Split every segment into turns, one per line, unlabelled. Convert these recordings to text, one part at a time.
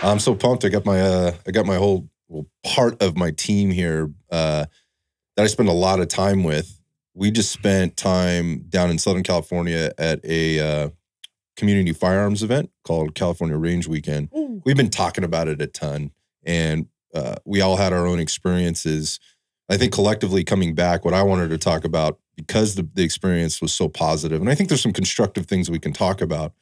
I'm so pumped. I got my whole part of my team here that I spend a lot of time with. We just spent time down in Southern California at a community firearms event called California Range Weekend. Ooh. We've been talking about it a ton, and we all had our own experiences. I think collectively coming back, what I wanted to talk about, because the experience was so positive, and I think there's some constructive things we can talk about,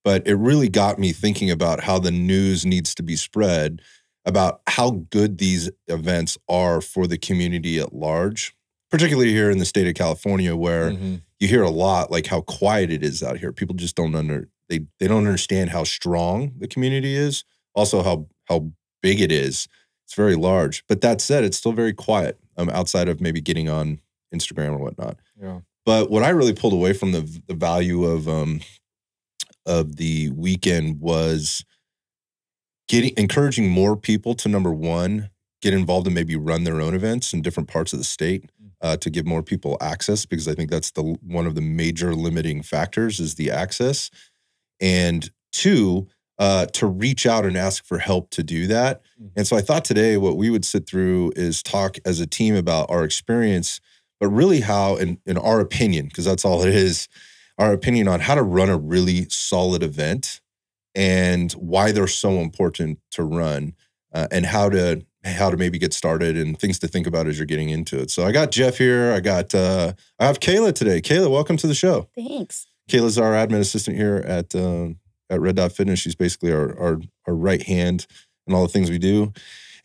but it really got me thinking about how the news needs to be spread about how good these events are for the community at large, particularly here in the state of California, where you hear a lot like how quiet it is out here. People just don't they don't understand how strong the community is, also how big it is. It's very large. But that said, it's still very quiet outside of maybe getting on Instagram or whatnot.
Yeah.
But what I really pulled away from the value of the weekend was encouraging more people to, number one, get involved and maybe run their own events in different parts of the state to give more people access, because I think that's one of the major limiting factors is the access. And two, to reach out and ask for help to do that. And so I thought today what we would sit through is talk as a team about our experience, but really how, in our opinion, because that's all it is, our opinion on how to run a really solid event and why they're so important to run, and how to maybe get started and things to think about as you're getting into it. So I got Jeff here. I have Kayla today. Kayla, welcome to the show.
Thanks.
Kayla's our admin assistant here at Red Dot Fitness. She's basically our right hand in all the things we do.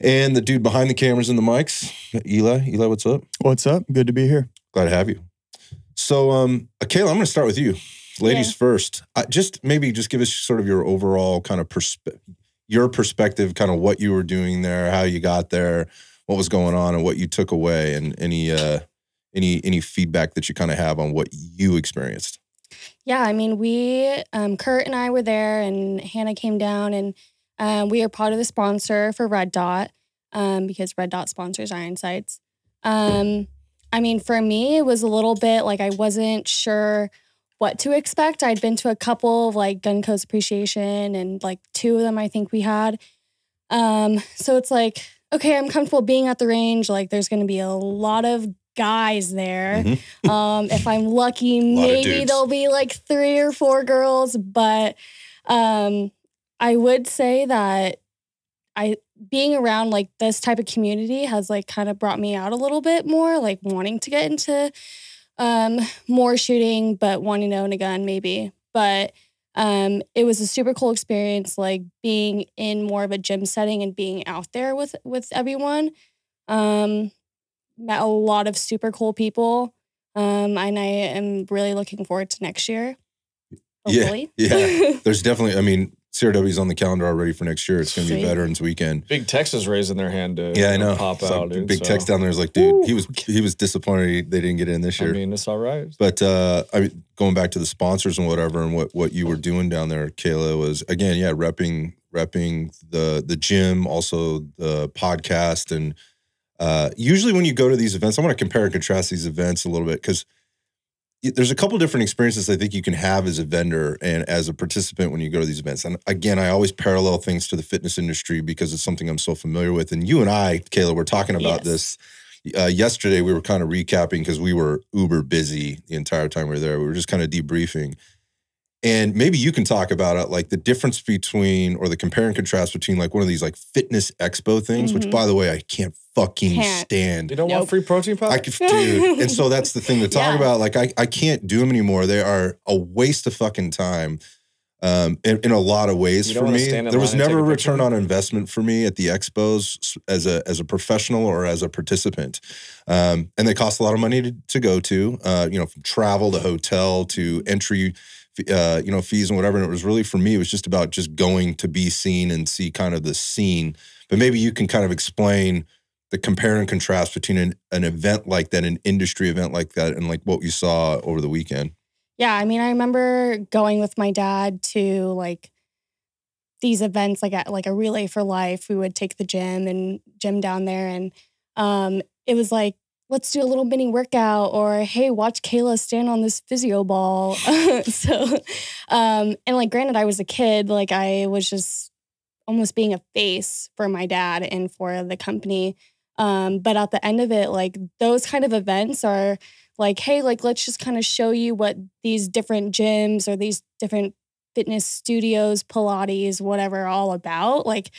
And the dude behind the cameras and the mics, Eli. Eli, what's up?
What's up? Good to be here.
Glad to have you. So, Kayla, I'm going to start with you. Ladies first. Just give us sort of your overall kind of perspective, kind of what you were doing there, how you got there, what was going on, and what you took away, and any feedback that you kind of have on what you experienced.
Yeah, I mean, Kurt and I were there, and Hannah came down, and we are part of the sponsor for Red Dot, because Red Dot sponsors Iron Sights. I mean, for me, it was a little bit like I wasn't sure what to expect. I'd been to a couple of like gun codes appreciation, and like 2 of them I think we had. So it's like, okay, I'm comfortable being at the range. Like there's going to be a lot of guys there. If I'm lucky, maybe there'll be like 3 or 4 girls. But I would say that being around like this type of community has like kind of brought me out a little bit more, like wanting to get into more shooting, but wanting to own a gun maybe. But it was a super cool experience, like being in more of a gym setting and being out there with everyone. Met a lot of super cool people, and I am really looking forward to next year. Hopefully.
Yeah. There's definitely, I mean, CRW's on the calendar already for next year. It's going to be Veterans Weekend.
Big Tex is raising their hand to
I know.
Pop
so
out. Dude,
Big Tex down there is like, dude, he was disappointed they didn't get in this year.
I mean, it's all right.
But going back to the sponsors and whatever, and what you were doing down there, Kayla, was again, repping the gym, also the podcast, and usually when you go to these events, I want to compare and contrast these events a little bit, because there's a couple different experiences I think you can have as a vendor and as a participant when you go to these events. And again, I always parallel things to the fitness industry because it's something I'm so familiar with. And you and I, Kayla, were talking about this yesterday. We were kind of recapping because we were uber busy the entire time we were there. We were just kind of debriefing. And maybe you can talk about it, like the difference between, or the compare and contrast between like one of these like fitness expo things, which by the way, I can't stand.
You don't want free protein powder?
Dude. And so that's the thing to talk about. Like I can't do them anymore. They are a waste of fucking time in a lot a ways for me. There was never a return on investment for me at the expos as a professional or as a participant. And they cost a lot of money to go to, from travel to hotel to entry fees and whatever. And it was really, for me, it was just about just going to be seen and see kind of the scene. But maybe you can kind of explain the compare and contrast between an event like that, an industry event like that, and like what you saw over the weekend.
Yeah, I mean, I remember going with my dad to like these events, like at like a Relay for Life. We would take the gym down there, and it was like, let's do a little mini workout, or hey, watch Kayla stand on this physio ball. And like, granted, I was a kid, like I was just almost being a face for my dad and for the company. But at the end of it, like those kind of events are like, hey, like let's just kind of show you what these different gyms or these different fitness studios, Pilates, whatever, are all about. Like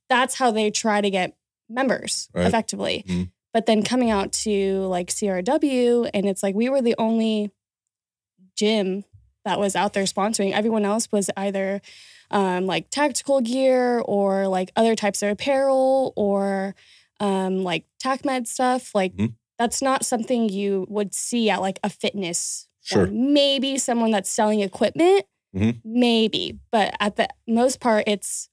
that's how they try to get members effectively. Mm-hmm. But then coming out to like CRW, and it's like we were the only gym that was out there sponsoring. Everyone else was either like tactical gear or like other types of apparel or like TACMed stuff. Like that's not something you would see at like a fitness.
Sure.
Maybe someone that's selling equipment, maybe. But at the most part, it's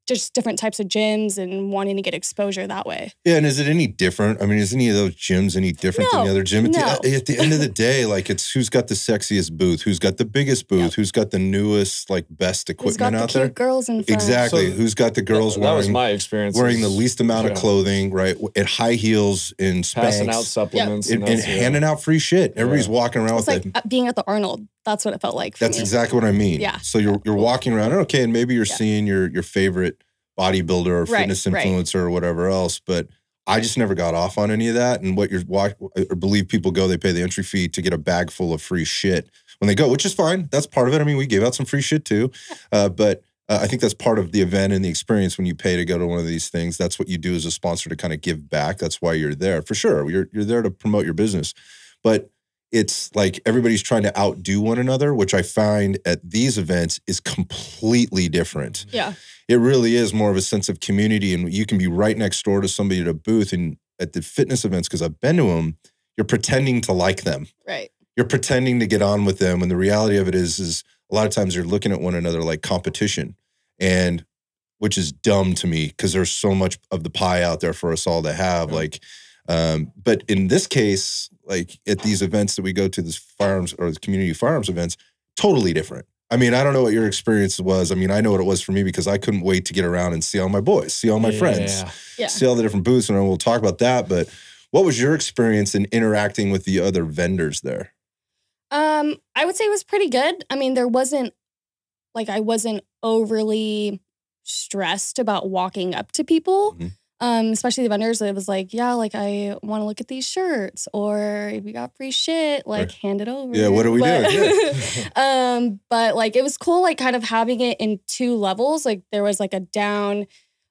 just different types of gyms and wanting to get exposure that way.
Yeah, and is it any different? I mean, is any of those gyms any different than the other gym? At the end of the day, like it's who's got the sexiest booth, who's got the biggest booth, who's got the newest, like best equipment out there.
Cute girls in front.
Exactly. So, who's got the girls wearing?
That was my experience.
Wearing the least amount of clothing, right? At high heels and Spanx.
Passing out supplements.
And handing out free shit. Everybody's walking around
with like being at the Arnold. That's what it felt like for
That's exactly what I mean.
Yeah.
So you're walking around, okay, and maybe you're seeing your favorite bodybuilder or fitness influencer or whatever else, but I just never got off on any of that. And what I believe people go, they pay the entry fee to get a bag full of free shit when they go, which is fine. That's part of it. I mean, we gave out some free shit too, but I think that's part of the event and the experience when you pay to go to one of these things. That's what you do as a sponsor to kind of give back. That's why you're there for sure. You're there to promote your business, but it's like everybody's trying to outdo one another, which I find at these events is completely different.
Yeah.
It really is more of a sense of community, and you can be right next door to somebody at a booth. And at the fitness events, because I've been to them, you're pretending to like them.
Right.
You're pretending to get on with them. And the reality of it is a lot of times you're looking at one another like competition, and which is dumb to me because there's so much of the pie out there for us all to have. Like, but in this case, like at these events that we go to, this firearms or the community firearms events, totally different. I mean, I don't know what your experience was. I mean, I know what it was for me because I couldn't wait to get around and see all my boys, see all my friends, see all the different booths, and we'll talk about that. But what was your experience in interacting with the other vendors there?
I would say it was pretty good. I mean, I wasn't overly stressed about walking up to people. Especially the vendors. It was like, yeah, like I want to look at these shirts, or if you got free shit, like hand it over.
Yeah, what are we doing?
But like it was cool, like kind of having it in two levels. Like there was like a down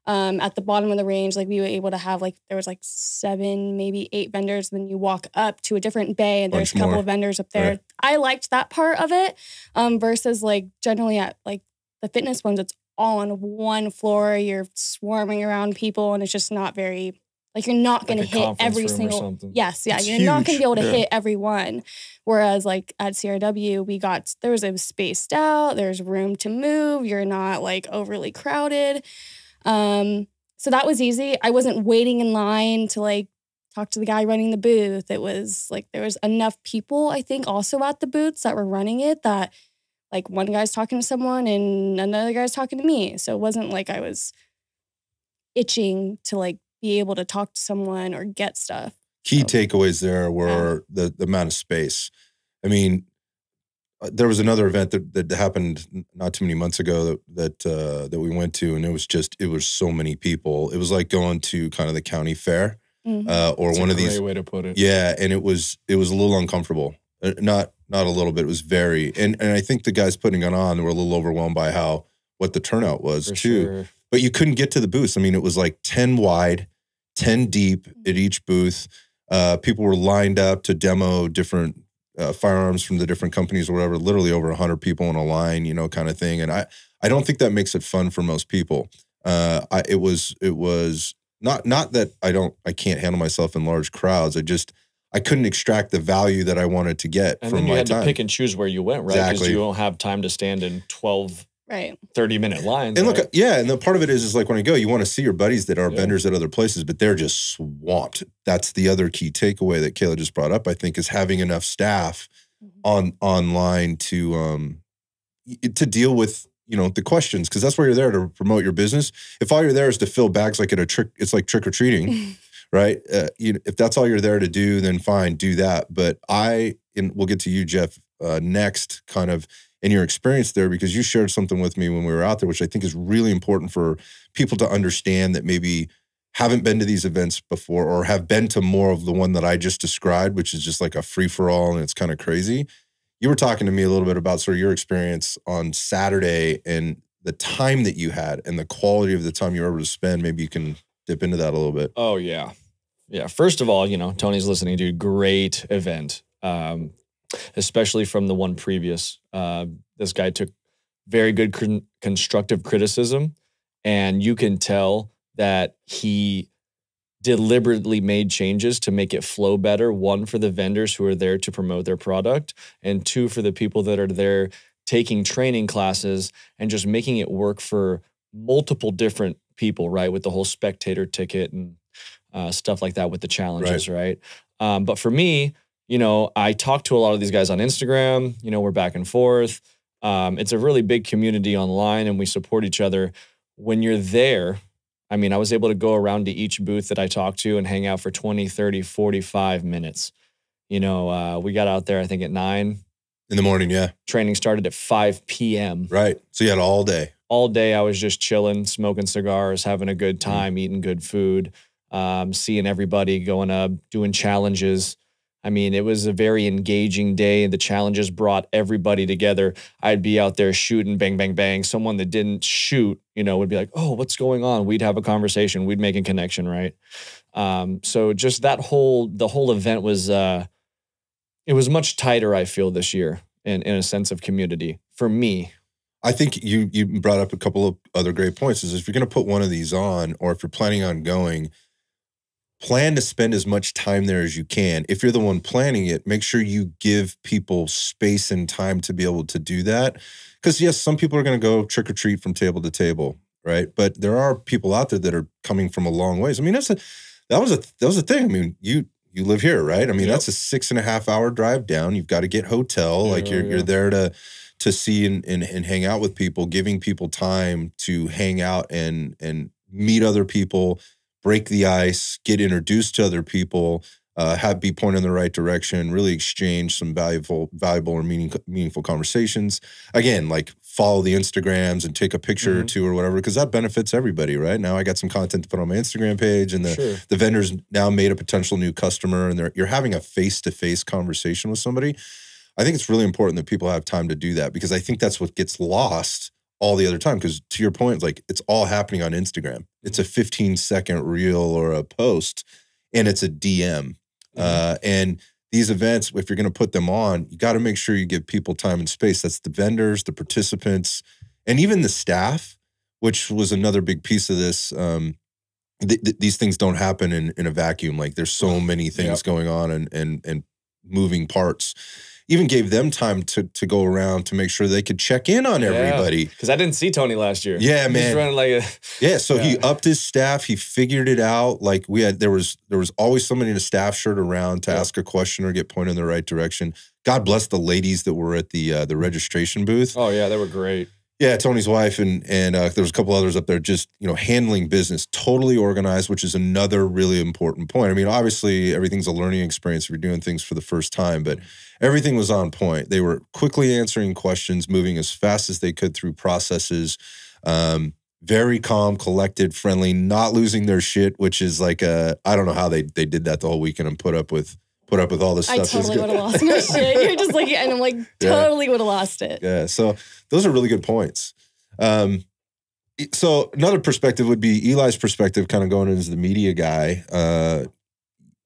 at the bottom of the range. Like we were able to have like there was like 7, maybe 8 vendors. And then you walk up to a different bay, and there's a couple of vendors up there. Right. I liked that part of it versus like generally at like the fitness ones, it's all on one floor, you're swarming around people, and it's just not very, like you're not going to hit every single,
it's
you're not going to be able to hit every one. Whereas like at CRW, there was spaced out, there's room to move, you're not like overly crowded. So that was easy. I wasn't waiting in line to like talk to the guy running the booth. It was like, there was enough people, I think, also at the booths that were running it that like one guy's talking to someone and another guy's talking to me. So it wasn't like I was itching to like be able to talk to someone or get stuff.
Key takeaways there were the amount of space. I mean, there was another event that happened not too many months ago that we went to, and it was so many people. It was like going to kind of the county fair or
That's
one of these.
That's a great way to put it.
Yeah, and it was a little uncomfortable. Not a little bit. It was very, and I think the guys putting it on were a little overwhelmed by what the turnout was too. Sure. But you couldn't get to the booths. I mean, it was like 10 wide, 10 deep at each booth. People were lined up to demo different firearms from the different companies or whatever. Literally over 100 people in a line, kind of thing. And I don't think that makes it fun for most people. It was not that I can't handle myself in large crowds. I couldn't extract the value that I wanted to get from my time. And then you had
to pick and choose where you went, right? Because you don't have time to stand in 12, 30-minute lines.
And look, and the part of it is like when I go, you want to see your buddies that are vendors at other places, but they're just swamped. That's the other key takeaway that Kayla just brought up, I think, is having enough staff online to deal with the questions, because that's why you're there, to promote your business. If all you're there is to fill bags like it's like trick or treating. Right? If that's all you're there to do, then fine, do that. But we'll get to you, Jeff, next, kind of and your experience there, because you shared something with me when we were out there, which I think is really important for people to understand that maybe haven't been to these events before or have been to more of the one that I just described, which is just like a free-for-all and it's kind of crazy. You were talking to me a little bit about sort of your experience on Saturday and the time that you had and the quality of the time you were able to spend. Maybe you can dip into that a little bit.
Oh, yeah. Yeah. First of all, Tony's listening to a great event, especially from the one previous. This guy took very good constructive criticism, and you can tell that he deliberately made changes to make it flow better. One, for the vendors who are there to promote their product, and two, for the people that are there taking training classes and just making it work for multiple different people, right? With the whole spectator ticket and stuff like that with the challenges, right? But for me, I talk to a lot of these guys on Instagram, we're back and forth. It's a really big community online and we support each other. When you're there, I was able to go around to each booth that I talked to and hang out for 20, 30, 45 minutes. We got out there, I think at 9
in the morning. Yeah.
Training started at 5 p.m.
Right. So you had all day.
All day I was just chilling, smoking cigars, having a good time, eating good food, seeing everybody going up, doing challenges. It was a very engaging day. The challenges brought everybody together. I'd be out there shooting, bang, bang, bang. Someone that didn't shoot, would be like, oh, what's going on? We'd have a conversation. We'd make a connection, right? So just the whole event was, it was much tighter, I feel, this year in a sense of community for me.
I think you brought up a couple of other great points. Is if you're going to put one of these on, or if you're planning on going, plan to spend as much time there as you can. If you're the one planning it, make sure you give people space and time to be able to do that. Because yes, some people are going to go trick or treat from table to table, right? But there are people out there that are coming from a long ways. that was a thing. You live here, right? Yep. That's a 6.5 hour drive down. You've got to get hotel. You're there to see and hang out with people, giving people time to hang out and meet other people, break the ice, get introduced to other people, be pointed in the right direction, really exchange some valuable or meaningful conversations. Again, follow the Instagrams and take a picture or two or whatever, because that benefits everybody, right? Now I got some content to put on my Instagram page, and the vendors now made a potential new customer, and you're having a face-to-face conversation with somebody. I think it's really important that people have time to do that, because I think that's what gets lost all the other time. Because to your point, it's all happening on Instagram. It's a 15-second reel or a post, and it's a DM. And these events, if you're going to put them on, you got to make sure you give people time and space. That's the vendors, the participants, and even the staff, which was another big piece of this. These things don't happen in a vacuum. There's so many things going on and moving parts. Even gave them time to go around to make sure they could check in on everybody.
Because I didn't see Tony last year.
Yeah, man.
He was running
he upped his staff. He figured it out. There was always somebody in a staff shirt around to ask a question or get pointed in the right direction. God bless the ladies that were at the registration booth.
Oh yeah, they were great.
Yeah, Tony's wife and there was a couple others up there just, handling business, totally organized, which is another really important point. Obviously everything's a learning experience if you're doing things for the first time, but everything was on point. They were quickly answering questions, moving as fast as they could through processes, very calm, collected, friendly, not losing their shit, which is I don't know how they did that the whole weekend and put up with all this stuff.
I totally would have lost my shit. You're just and I'm totally would have lost it.
Yeah. So those are really good points. So another perspective would be Eli's perspective, kind of going in as the media guy.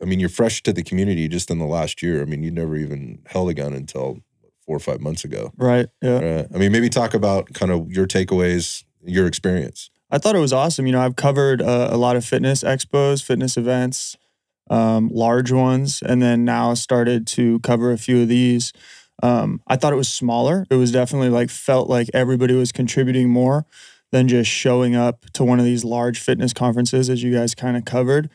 You're fresh to the community just in the last year. You never even held a gun until 4 or 5 months ago.
Right. Yeah.
Maybe talk about kind of your takeaways, your experience.
I thought it was awesome. I've covered a lot of fitness expos, fitness events, large ones, and then now started to cover a few of these. I thought it was smaller. It was definitely felt like everybody was contributing more than just showing up to one of these large fitness conferences, as you guys kind of covered.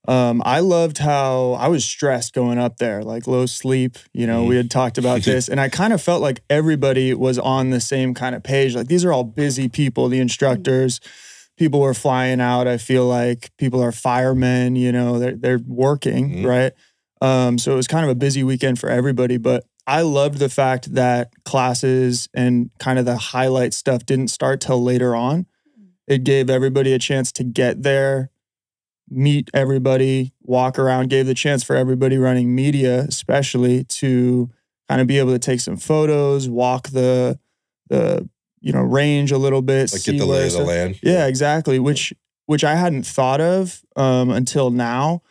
I loved how I was stressed going up there, low sleep, we had talked about this, and I kind of felt like everybody was on the same kind of page. These are all busy people, the instructors. People were flying out. I feel like people are firemen, they're working, right? So it was kind of a busy weekend for everybody, but I loved the fact that classes and kind of the highlight stuff didn't start till later on. It gave everybody a chance to get there, meet everybody, walk around, gave the chance for everybody running media, especially, to kind of be able to take some photos, walk the range a little bit.
Like get the lay of the land.
Yeah, exactly. Which I hadn't thought of until now.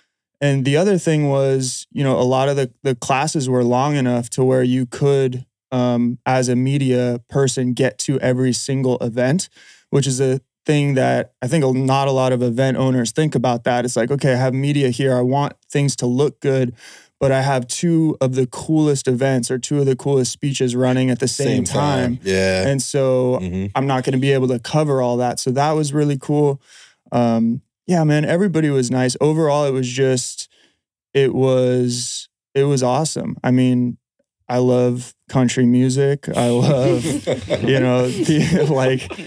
And the other thing was, a lot of the classes were long enough to where you could, as a media person, get to every single event, which is a thing that I think not a lot of event owners think about that. It's like, okay, I have media here. I want things to look good, but I have two of the coolest events or two of the coolest speeches running at the same time.
Yeah.
And so I'm not going to be able to cover all that. So that was really cool. Yeah, man, everybody was nice. Overall, it was awesome. I mean, I love country music. I love,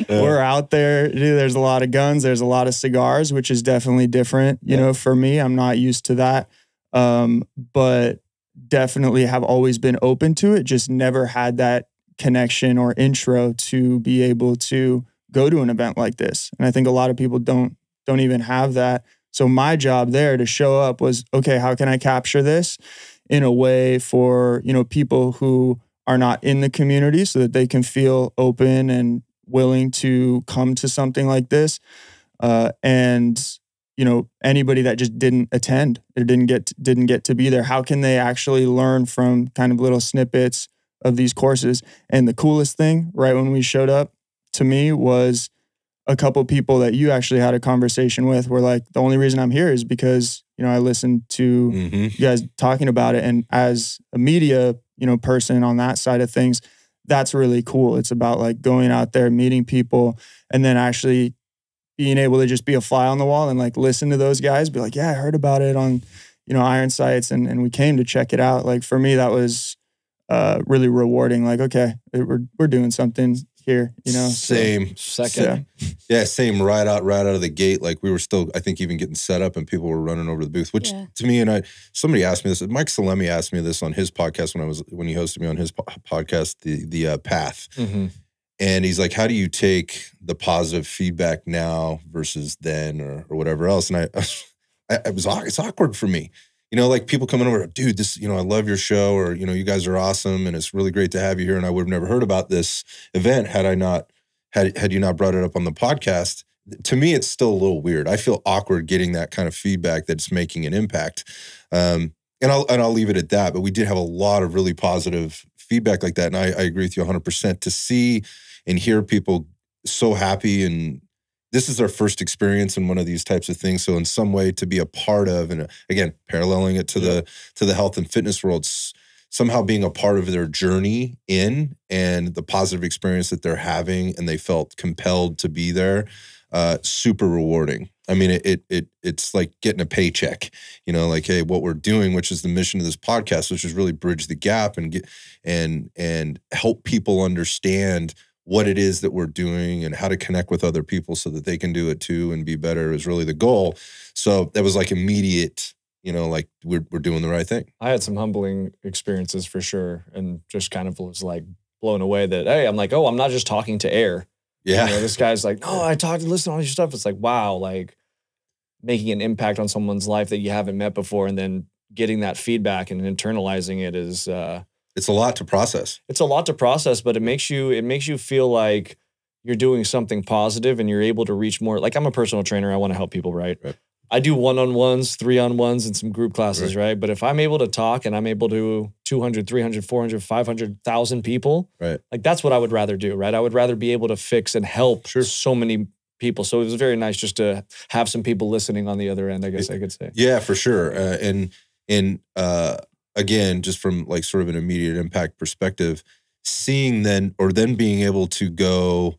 we're out there. There's a lot of guns. There's a lot of cigars, which is definitely different, for me. I'm not used to that. But definitely have always been open to it. Just never had that connection or intro to be able to go to an event like this. And I think a lot of people don't even have that. So my job there to show up was, okay, how can I capture this in a way for, people who are not in the community so that they can feel open and willing to come to something like this. And anybody that just didn't attend or didn't get to be there, how can they actually learn from kind of little snippets of these courses? And the coolest thing, right when we showed up, to me, was a couple people that you actually had a conversation with were like, the only reason I'm here is because, I listened to you guys talking about it. And as a media, person on that side of things, that's really cool. It's about like going out there, meeting people, and then actually being able to just be a fly on the wall and like listen to those guys, be like, yeah, I heard about it on, Iron Sights and we came to check it out. Like for me, that was really rewarding. Like, okay, we're doing something here,
Same.
Second.
Yeah, same right out of the gate. Like we were still, I think, even getting set up and people were running over the booth, which to me, somebody asked me this, Mike Salemi asked me this on his podcast when he hosted me on his podcast, the Path.
Mm-hmm.
And he's like, how do you take the positive feedback now versus then or whatever else? And it's awkward for me. Like people coming over, dude, this, I love your show, or, you guys are awesome and it's really great to have you here. And I would have never heard about this event had you not brought it up on the podcast. To me, it's still a little weird. I feel awkward getting that kind of feedback that's making an impact. And I'll leave it at that. But we did have a lot of really positive feedback like that. And I agree with you 100%. To see and hear people so happy, and this is their first experience in one of these types of things. So in some way to be a part of, and again, paralleling it to the health and fitness world, somehow being a part of their journey in and the positive experience that they're having, and they felt compelled to be there, super rewarding. I mean, it's like getting a paycheck, like, hey, what we're doing, which is the mission of this podcast, which is really bridge the gap and help people understand what it is that we're doing and how to connect with other people so that they can do it too and be better is really the goal. So that was like immediate, like we're doing the right thing.
I had some humbling experiences for sure, and just kind of was like blown away that, hey, I'm like, oh, I'm not just talking to air.
Yeah.
This guy's like, no, listen to all your stuff. It's like, wow, like making an impact on someone's life that you haven't met before, and then getting that feedback and internalizing it is
it's a lot to process.
It's a lot to process, but it makes you feel like you're doing something positive and you're able to reach more. Like, I'm a personal trainer. I want to help people, right? I do one-on-ones, 3-on-1s, and some group classes, right? But if I'm able to talk and I'm able to 200, 300, 400, 500,000 people,
right?
Like, that's what I would rather do, right? I would rather be able to fix and help so many people. So it was very nice just to have some people listening on the other end, I guess I could say.
Yeah, for sure. Again, just from like sort of an immediate impact perspective, seeing then being able to go,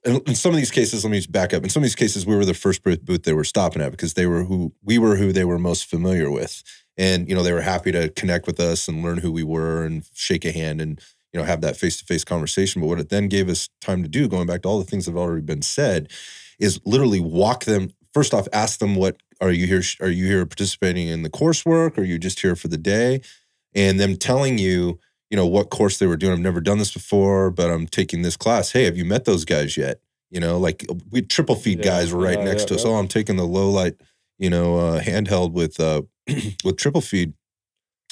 in some of these cases, let me just back up. In some of these cases, we were the first booth they were stopping at because we were who they were most familiar with. And, they were happy to connect with us and learn who we were and shake a hand and, have that face-to-face conversation. But what it then gave us time to do, going back to all the things that have already been said, is literally walk them, first off, ask them, what are you here participating in the coursework? Or are you just here for the day? and them telling you, what course they were doing. I've never done this before, but I'm taking this class. Hey, have you met those guys yet? Like we triple feed guys were right next to us. Oh, I'm taking the low light, handheld with triple feed.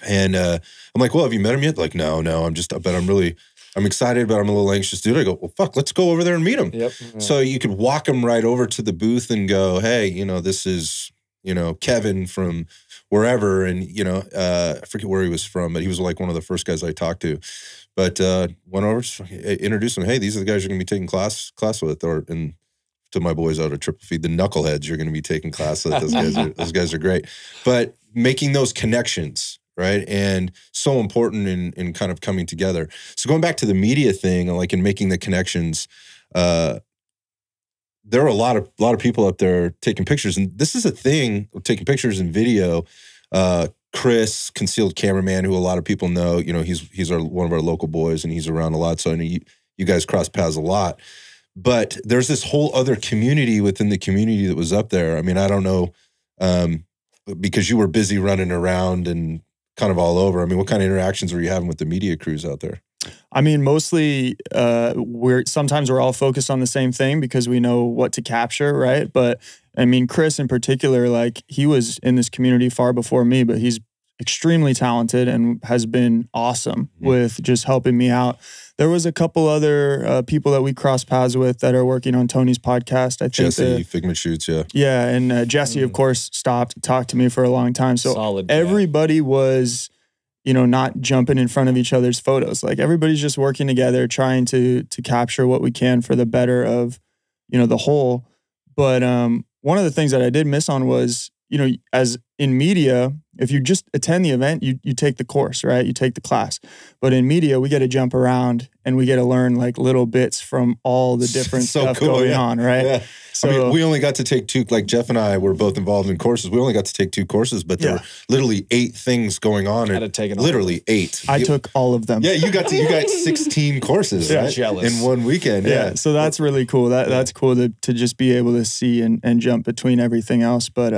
And I'm like, well, have you met him yet? Like, no, I'm excited, but I'm a little anxious, dude. I go, well, fuck, let's go over there and meet him.
Yep.
So you could walk him right over to the booth and go, hey, this is, Kevin from wherever. And, I forget where he was from, but he was like one of the first guys I talked to. But went over, introduced him. Hey, these are the guys you're going to be taking class with, and to my boys out of Triple Feed, the knuckleheads you're going to be taking class with. Those guys are great. But making those connections, right? And so important in kind of coming together. So going back to the media thing, like in making the connections, there are a lot of people up there taking pictures, and this is a thing of taking pictures and video. Chris, concealed cameraman, who a lot of people know, he's one of our local boys, and he's around a lot. So I know you guys cross paths a lot. But there's this whole other community within the community that was up there. I mean, I don't know, because you were busy running around and kind of all over. I mean, what kind of interactions were you having with the media crews out there?
I mean, mostly sometimes we're all focused on the same thing because we know what to capture, right? But I mean, Chris in particular, like he was in this community far before me, but he's extremely talented and has been awesome with just helping me out. There was a couple other people that we crossed paths with that are working on Tony's podcast. I think
Jesse, Figment Shoots, yeah.
Yeah, and Jesse, of course, stopped to talk to me for a long time. So
Solid,
everybody was, not jumping in front of each other's photos. Like everybody's just working together, trying to capture what we can for the better of, the whole. But one of the things that I did miss on was, as in media, if you just attend the event, you take the course, right? You take the class. But in media, we get to jump around and we get to learn like little bits from all the different stuff going on, right?
Yeah.
So,
I mean, we only got to take two, like Jeff and I were both involved in courses. We only got to take 2 courses, but there were literally 8 things going on. Literally 8.
I took all of them.
Yeah, you got 16 courses, right?
Jealous.
In one weekend. Yeah.
So that's really cool. That's cool to just be able to see and jump between everything else. But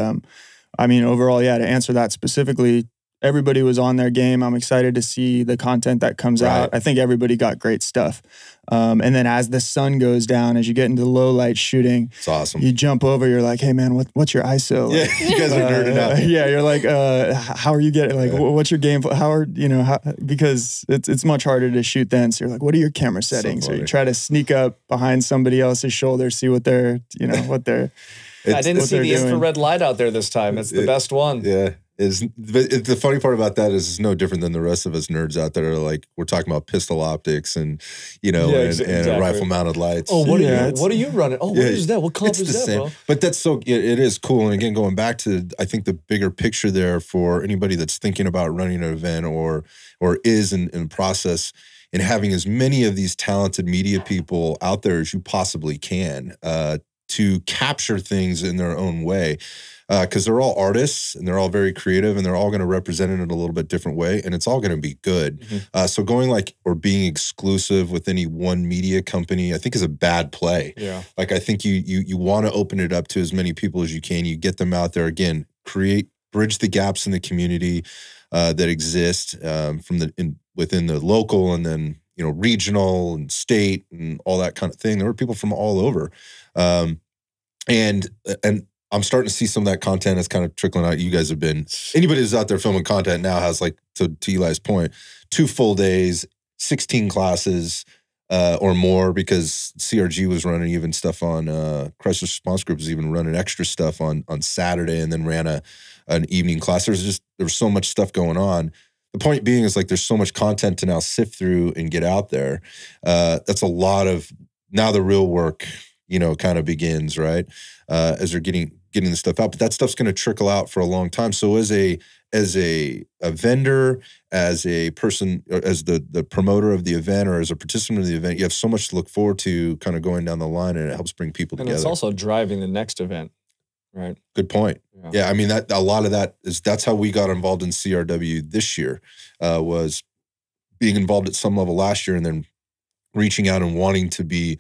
I mean, overall, to answer that specifically, everybody was on their game. I'm excited to see the content that comes out. I think everybody got great stuff. And then as the sun goes down, as you get into low light shooting,
it's awesome.
You jump over, you're like, hey man, what's your ISO?
Yeah, you guys are nerding out.
Yeah, you're like, how are you getting, like, what's your game? Because it's much harder to shoot then. So you're like, what are your camera settings? So you try to sneak up behind somebody else's shoulder, see what they're, what they're
I didn't see the infrared light out there this time. It's the best one.
Yeah. The funny part about that is it's no different than the rest of us nerds out there. Like we're talking about pistol optics and, and rifle mounted lights.
Oh, what are you running? Oh, what is that? What comp is that,
same.
bro?
But that's it is cool. And again, going back to, I think the bigger picture there for anybody that's thinking about running an event or is in process, and having as many of these talented media people out there as you possibly can, to capture things in their own way, because they're all artists and they're all very creative and they're all going to represent it in a little bit different way, and it's all going to be good. So going or being exclusive with any one media company, I think is a bad play.
Yeah.
Like I think you want to open it up to as many people as you can. You get them out there, again, bridge the gaps in the community that exist within the local and then regional and state and all that kind of thing. There were people from all over. And I'm starting to see some of that content that's kind of trickling out. You guys have been, anybody who's out there filming content now has, like, to Eli's point, 2 full days, 16 classes, or more, because CRG was running even stuff on, Crisis Response Group was even running extra stuff on Saturday, and then ran an evening class. There was so much stuff going on. The point being is, like, there's so much content to now sift through and get out there. That's a lot of, now the real work, kind of begins, right? As they're getting the stuff out, but that stuff's going to trickle out for a long time. So as a vendor, as a person, as the promoter of the event, or as a participant of the event, you have so much to look forward to kind of going down the line, and it helps bring people together.
And it's also driving the next event, right?
Good point. Yeah, I mean, that a lot of that's how we got involved in CRW this year, was being involved at some level last year, and then reaching out and wanting to be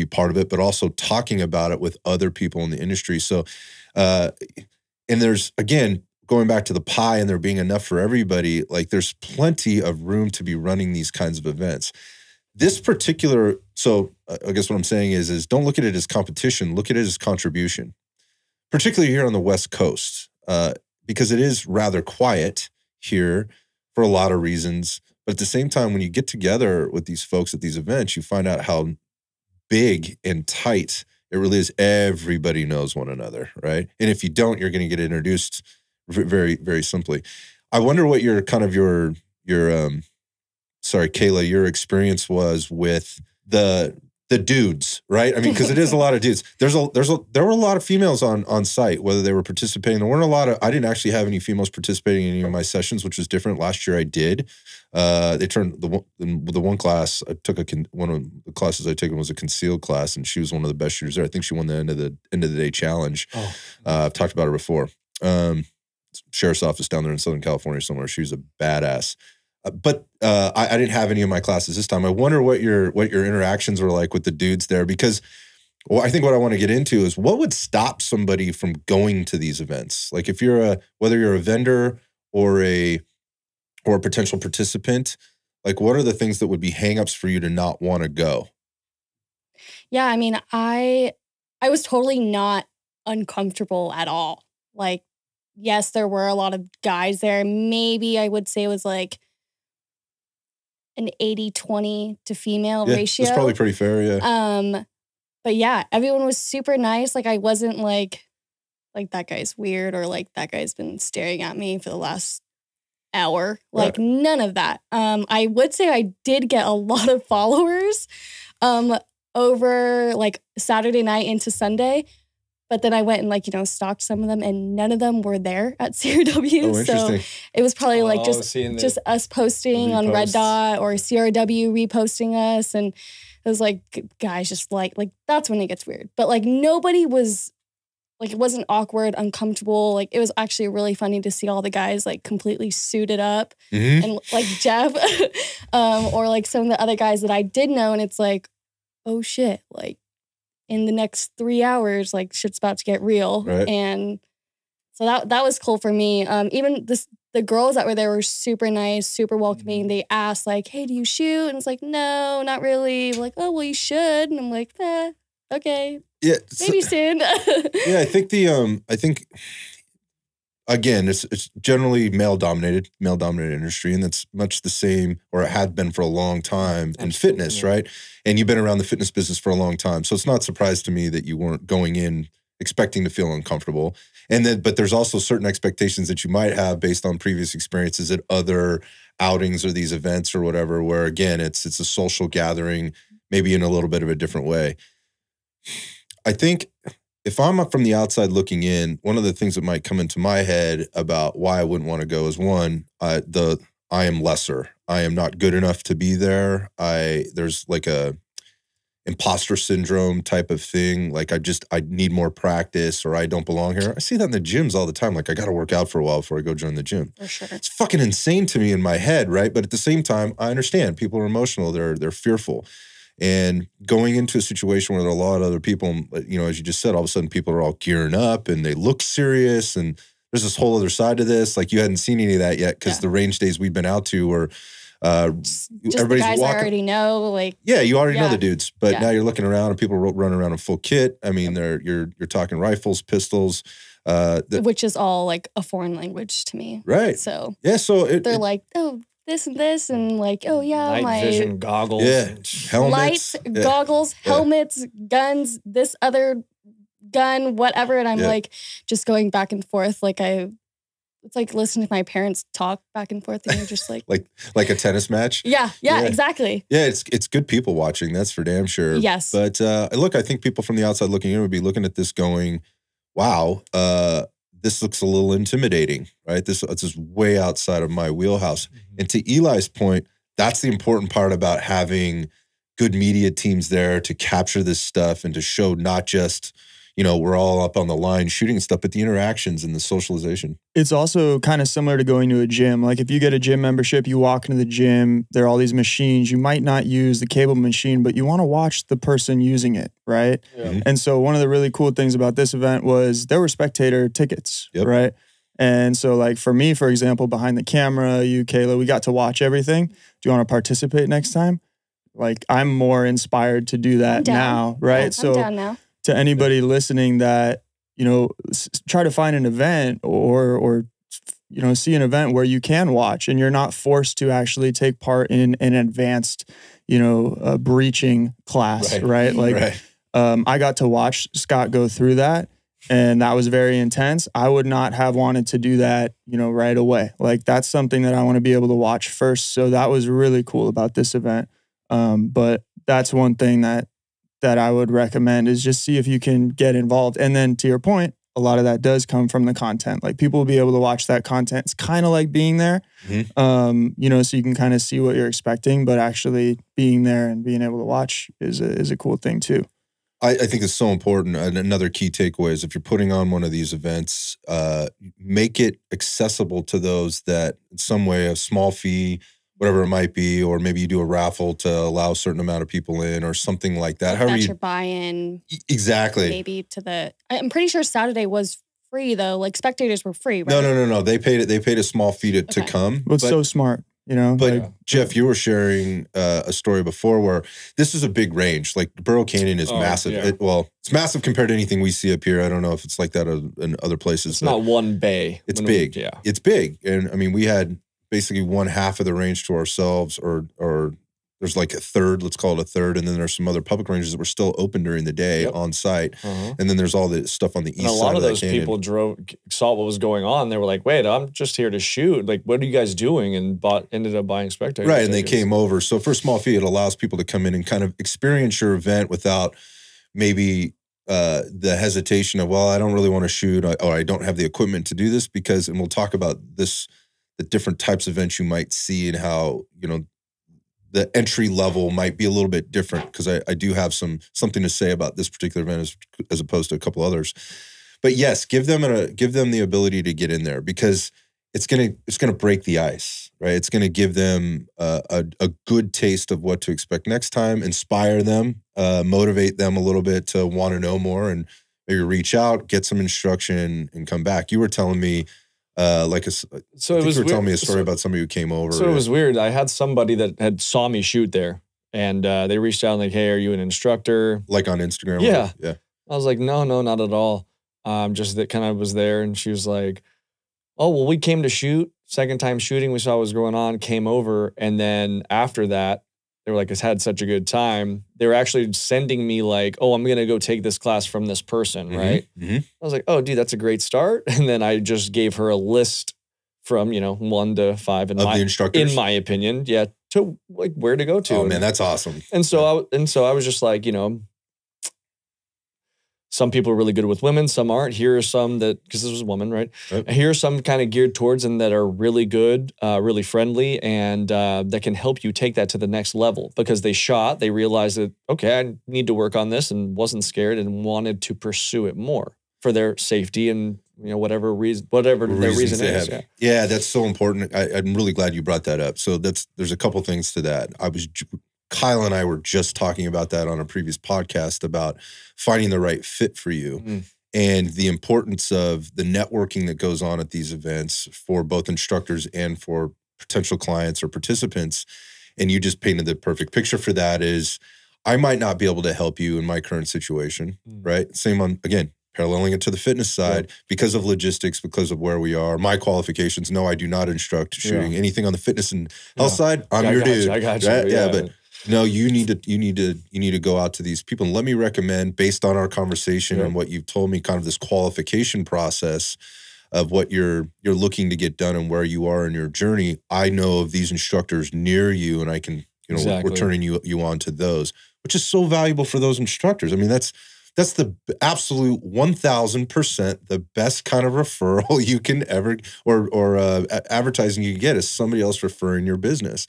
part of it, but also talking about it with other people in the industry. So, and there's, again, going back to the pie and there being enough for everybody, like there's plenty of room to be running these kinds of events. This particular, so I guess what I'm saying is don't look at it as competition, look at it as contribution, particularly here on the West Coast, because it is rather quiet here for a lot of reasons. But at the same time, when you get together with these folks at these events, you find out how big and tight it really is. Everybody knows one another, right? And if you don't, you're going to get introduced very, very simply. I wonder what your kind of sorry, Kayla, your experience was with the dudes, right? I mean, because it is a lot of dudes. There were a lot of females on site, whether they were participating. There weren't a lot of. I didn't actually have any females participating in any of my sessions, which was different. Last year I did. They turned the one class I took one of the classes I took was a concealed class, and she was one of the best shooters there. I think she won the end of the day challenge. Oh. I've talked about her before. Sheriff's office down there in Southern California somewhere. She was a badass. But I didn't have any of my classes this time. I wonder what your interactions were like with the dudes there, because I think what I want to get into is what would stop somebody from going to these events. Like if whether you're a vendor or a potential participant, like what are the things that would be hangups for you to not want to go?
Yeah, I mean, I was totally not uncomfortable at all. Like, yes, there were a lot of guys there. Maybe I would say it was like an 80-20 to female ratio.
That's probably pretty fair, yeah.
But yeah, everyone was super nice. Like I wasn't like that guy's weird or like that guy's been staring at me for the last hour. Like none of that. I would say I did get a lot of followers over like Saturday night into Sunday. But then I went and stalked some of them, and none of them were there at CRW.
Oh, interesting.
So it was probably just us posting on Red Dot or CRW reposting us, and it was like guys just like that's when it gets weird. But like nobody was like, it wasn't awkward, uncomfortable. Like it was actually really funny to see all the guys like completely suited up, and like Jeff, or like some of the other guys that I did know, and it's like, oh shit, like. In the next 3 hours, like shit's about to get real. Right. And so that was cool for me. Even the girls that were there were super nice, super welcoming. They asked like, hey, do you shoot? And it's like, no, not really. We're like, oh, well, you should. And I'm like, okay. Yeah. Maybe soon.
Yeah, I think again, it's generally male-dominated industry, and that's much the same, or it had been for a long time in fitness, right? And you've been around the fitness business for a long time, so it's not surprised to me that you weren't going in expecting to feel uncomfortable. But there's also certain expectations that you might have based on previous experiences at other outings or these events or whatever, where again, it's a social gathering, maybe in a little bit of a different way. I think if I'm from the outside looking in, one of the things that might come into my head about why I wouldn't want to go is one, I am lesser. I am not good enough to be there. There's like a imposter syndrome type of thing. Like I need more practice, or I don't belong here. I see that in the gyms all the time. Like I got to work out for a while before I go join the gym.
For sure.
It's fucking insane to me in my head, right? But at the same time, I understand people are emotional. They're fearful. And going into a situation where there are a lot of other people, as you just said, all of a sudden people are all gearing up and they look serious, and there's this whole other side to this. Like you hadn't seen any of that yet because the range days we've been out to were
just everybody's the guys walking. I already know, like
you already know the dudes, but now you're looking around and people are running around in full kit. I mean, you're talking rifles, pistols,
which is all like a foreign language to me,
right?
So
they're
like, oh, this and this, and like, oh yeah,
night vision goggles,
helmets,
lights, goggles, helmets, guns, this other gun, whatever, and I'm like just going back and forth, like it's like listening to my parents talk back and forth, and you're just like
like a tennis match.
Yeah, exactly.
Yeah, it's good people watching. That's for damn sure.
Yes,
but look, I think people from the outside looking in would be looking at this going, wow. This looks a little intimidating, right? This is way outside of my wheelhouse. And to Eli's point, that's the important part about having good media teams there to capture this stuff and to show not just, we're all up on the line shooting stuff, but the interactions and the socialization.
It's also kind of similar to going to a gym. Like if you get a gym membership, you walk into the gym, there are all these machines. You might not use the cable machine, but you want to watch the person using it, right? Yeah. And so one of the really cool things about this event was there were spectator tickets, right? And so like for me, for example, behind the camera, you, Kayla, we got to watch everything. Do you want to participate next time? Like I'm more inspired to do that now, right?
Yeah,
so
I'm down now.
To anybody listening that, you know, try to find an event or you know, see an event where you can watch and you're not forced to actually take part in an advanced, you know, breaching class, right? Like I got to watch Scott go through that. And that was very intense. I would not have wanted to do that, you know, right away. Like that's something that I want to be able to watch first. So that was really cool about this event. But that's one thing that I would recommend is just see if you can get involved. And then to your point, a lot of that does come from the content. Like people will be able to watch that content. It's kind of like being there, you know, so you can kind of see what you're expecting, but actually being there and being able to watch is a cool thing too.
I think it's so important. And another key takeaway is if you're putting on one of these events, make it accessible to those that in some way, a small fee, whatever it might be, or maybe you do a raffle to allow a certain amount of people in or something like that.
Like that's your buy-in.
Exactly.
Maybe to the, I'm pretty sure Saturday was free though. Like spectators were free, right?
No. They paid a small fee to come.
Well, it's so smart. You know,
but
like,
Jeff, you were sharing a story before where this is a big range. Like Burrow Canyon is massive.
Yeah.
It's massive compared to anything we see up here. I don't know if it's like that in other places.
It's not one bay.
It's big.
Yeah,
it's big. And I mean, we had basically one half of the range to ourselves, or there's like a third. Let's call it a third, and then there's some other public ranges that were still open during the day on site. And then there's all the stuff on the east side.
And a lot of those
canyon.
people saw what was going on. They were like, "Wait, I'm just here to shoot. Like, what are you guys doing?" And ended up buying spectators.
Right, and they came over. So for a small fee, it allows people to come in and kind of experience your event without maybe the hesitation of, well, I don't really want to shoot, or I don't have the equipment to do this because, and we'll talk about this, the different types of events you might see and how, you know, the entry level might be a little bit different because I do have something to say about this particular event as opposed to a couple others. But yes, give them the ability to get in there because it's gonna break the ice, right? It's gonna give them a good taste of what to expect next time, inspire them, motivate them a little bit to want to know more, and maybe reach out, get some instruction, and come back. You were telling me. You were telling me a story about somebody who came over.
So it was weird. I had somebody that had saw me shoot there, and they reached out and like, "Hey, are you an instructor?" Like
on Instagram.
Yeah,
yeah.
I was like, "No, not at all. Just that kind of was there." And she was like, "Oh, well, we came to shoot. Second time shooting, we saw what was going on. Came over, and then after that, they were like, it's had such a good time. They were actually sending me like, oh, I'm going to go take this class from this person, right? I was like, oh, dude, that's a great start. And then I just gave her a list from, 1 to 5
of the instructors,
in my opinion, to like where to go to.
Oh man, that's awesome.
And so I was just like, some people are really good with women, some aren't. Here are some that, because this was a woman, right? Yep. Here are some kind of geared towards them that are really good, really friendly, and that can help you take that to the next level. Because they realized that, okay, I need to work on this, and wasn't scared and wanted to pursue it more for their safety and whatever their reason is.
Yeah, that's so important. I'm really glad you brought that up. So there's a couple things to that. Kyle and I were just talking about that on a previous podcast about finding the right fit for you and the importance of the networking that goes on at these events for both instructors and for potential clients or participants. And you just painted the perfect picture for that. Is I might not be able to help you in my current situation, right? Same on, again, paralleling it to the fitness side because of logistics, because of where we are. My qualifications, no, I do not instruct shooting anything on the fitness and health side. I'm your dude.
I got you.
Right? Yeah, but no, you need to go out to these people. And let me recommend, based on our conversation and what you've told me, kind of this qualification process of what you're looking to get done and where you are in your journey. I know of these instructors near you, and I can, we're turning you on to those, which is so valuable for those instructors. I mean, that's the absolute 1000% the best kind of referral you can ever, or advertising you can get, is somebody else referring your business.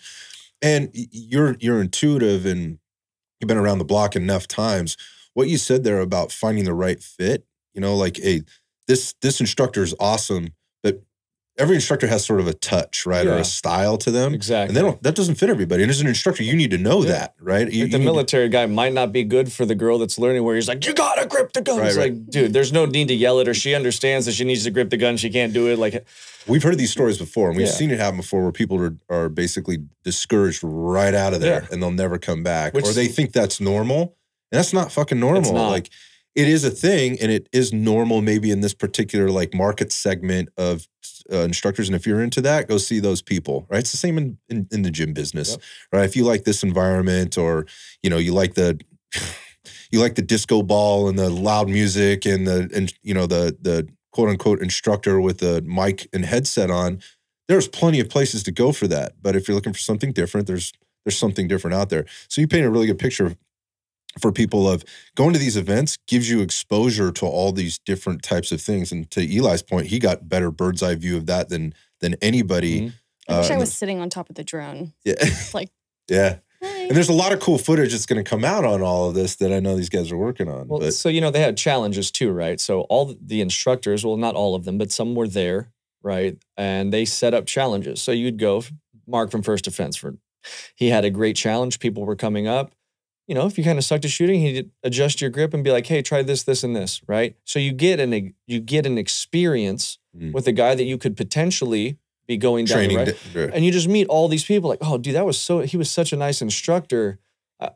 And you're intuitive and you've been around the block enough times. What you said there about finding the right fit, like, hey, this instructor is awesome, but every instructor has sort of a touch, right? Or a style to them.
Exactly.
And that doesn't fit everybody. And as an instructor, you need to know that, right?
Like the military guy might not be good for the girl that's learning, where he's like, you gotta grip the gun. It's like, dude, there's no need to yell at her. She understands that she needs to grip the gun. She can't do it. Like,
we've heard these stories before, and we've seen it happen before, where people are basically discouraged right out of there, and they'll never come back. Or they think that's normal. And that's not fucking normal.
It's not.
Like, it is a thing, and it is normal maybe in this particular like market segment of instructors. And if you're into that, go see those people, right? It's the same in the gym business, right? If you like this environment, or, you know, you like the disco ball and the loud music and the quote unquote instructor with the mic and headset on, there's plenty of places to go for that. But if you're looking for something different, there's something different out there. So you paint a really good picture for people of going to these events gives you exposure to all these different types of things. And to Eli's point, he got better bird's eye view of that than anybody.
I wish I was sitting on top of the drone.
Yeah.
Like,
yeah. And there's a lot of cool footage that's going to come out on all of this that I know these guys are working on.
Well, so, you know, they had challenges too, right? So all the instructors, well, not all of them, but some were there, right? And they set up challenges. So you'd go, Mark from First Defense, he had a great challenge. People were coming up. You know, if you kind of sucked at shooting, he'd adjust your grip and be like, hey, try this, this, and this, right? So you get an experience with a guy that you could potentially be going down the right. And you just meet all these people like, oh, dude, he was such a nice instructor.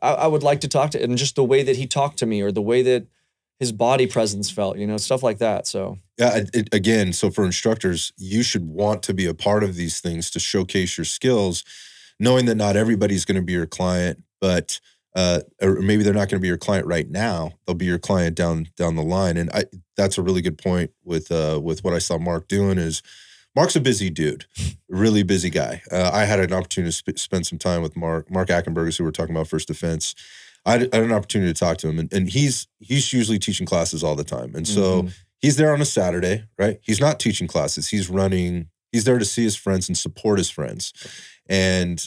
I would like to talk to, and just the way that he talked to me, or the way that his body presence felt, you know, stuff like that. So
yeah, again, so for instructors, you should want to be a part of these things to showcase your skills, knowing that not everybody's going to be your client, but or maybe they're not going to be your client right now. They'll be your client down the line. And that's a really good point with what I saw Mark doing. Is Mark's a busy dude, really busy guy. I had an opportunity to spend some time with Mark Ackenbergers, who we're talking about First Defense. I had an opportunity to talk to him, and he's usually teaching classes all the time. And so he's there on a Saturday, right? He's not teaching classes. He's there to see his friends and support his friends. And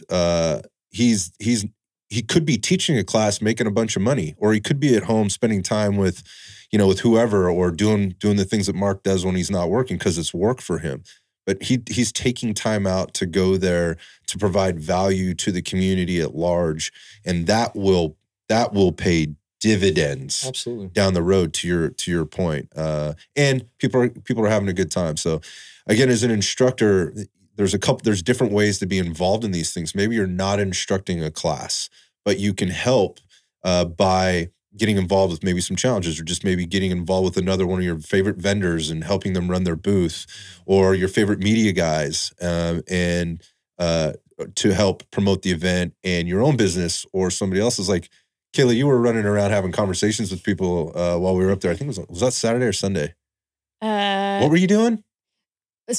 he could be teaching a class, making a bunch of money, or he could be at home spending time with whoever, or doing the things that Mark does when he's not working, because it's work for him. But he's taking time out to go there to provide value to the community at large, and that will pay dividends
absolutely
down the road. To your point, and people are having a good time. So again, as an instructor, there's different ways to be involved in these things. Maybe you're not instructing a class, but you can help by getting involved with maybe some challenges, or just maybe getting involved with another one of your favorite vendors and helping them run their booth, or your favorite media guys, and to help promote the event and your own business or somebody else's. Like, Kayla, you were running around having conversations with people while we were up there. I think was that Saturday or Sunday? What were you doing?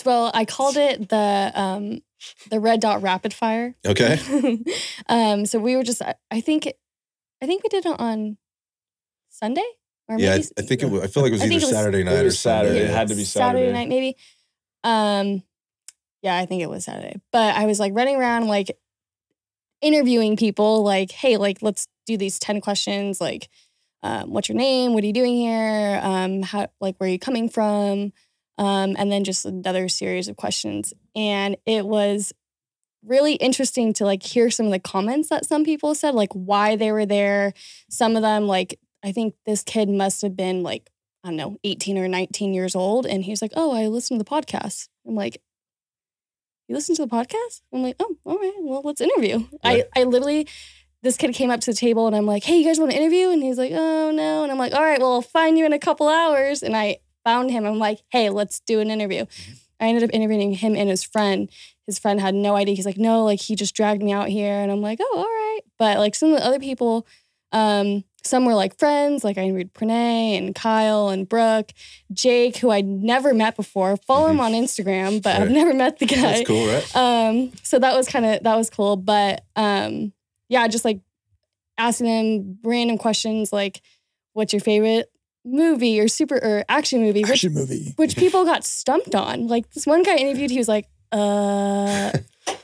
Well, I called it the Red Dot Rapid Fire.
Okay.
So we were just, I think we did it on Sunday, or
yeah,
maybe,
I think it was. I feel like it was either Saturday night or Saturday.
It had to be Saturday
night, maybe. Yeah, I think it was Saturday. But I was like running around, like interviewing people, like, hey, like let's do these 10 questions, like, what's your name? What are you doing here? How, like, where are you coming from? And then just another series of questions. And it was really interesting to like hear some of the comments that some people said, like why they were there. Some of them, like, I think this kid must have been like, I don't know, 18 or 19 years old. And he was like, oh, I listen to the podcast. I'm like, you listen to the podcast? I'm like, oh, all right, well, let's interview. Right. I literally, this kid came up to the table and I'm like, hey, you guys want to interview? And he's like, oh, no. And I'm like, all right, well, I'll find you in a couple hours. And I found him. I'm like, hey, let's do an interview. I ended up interviewing him and his friend. His friend had no idea. He's like, no, like he just dragged me out here. And I'm like, oh, all right. But like some of the other people, some were like friends. Like I interviewed Pranay and Kyle and Brooke, Jake, who I'd never met before. Follow him on Instagram, but I've never met the guy.
That's cool, right?
So that was cool. But yeah, just like asking them random questions like, what's your favorite movie or action movie? Which people got stumped on. Like this one guy interviewed, he was like, I'm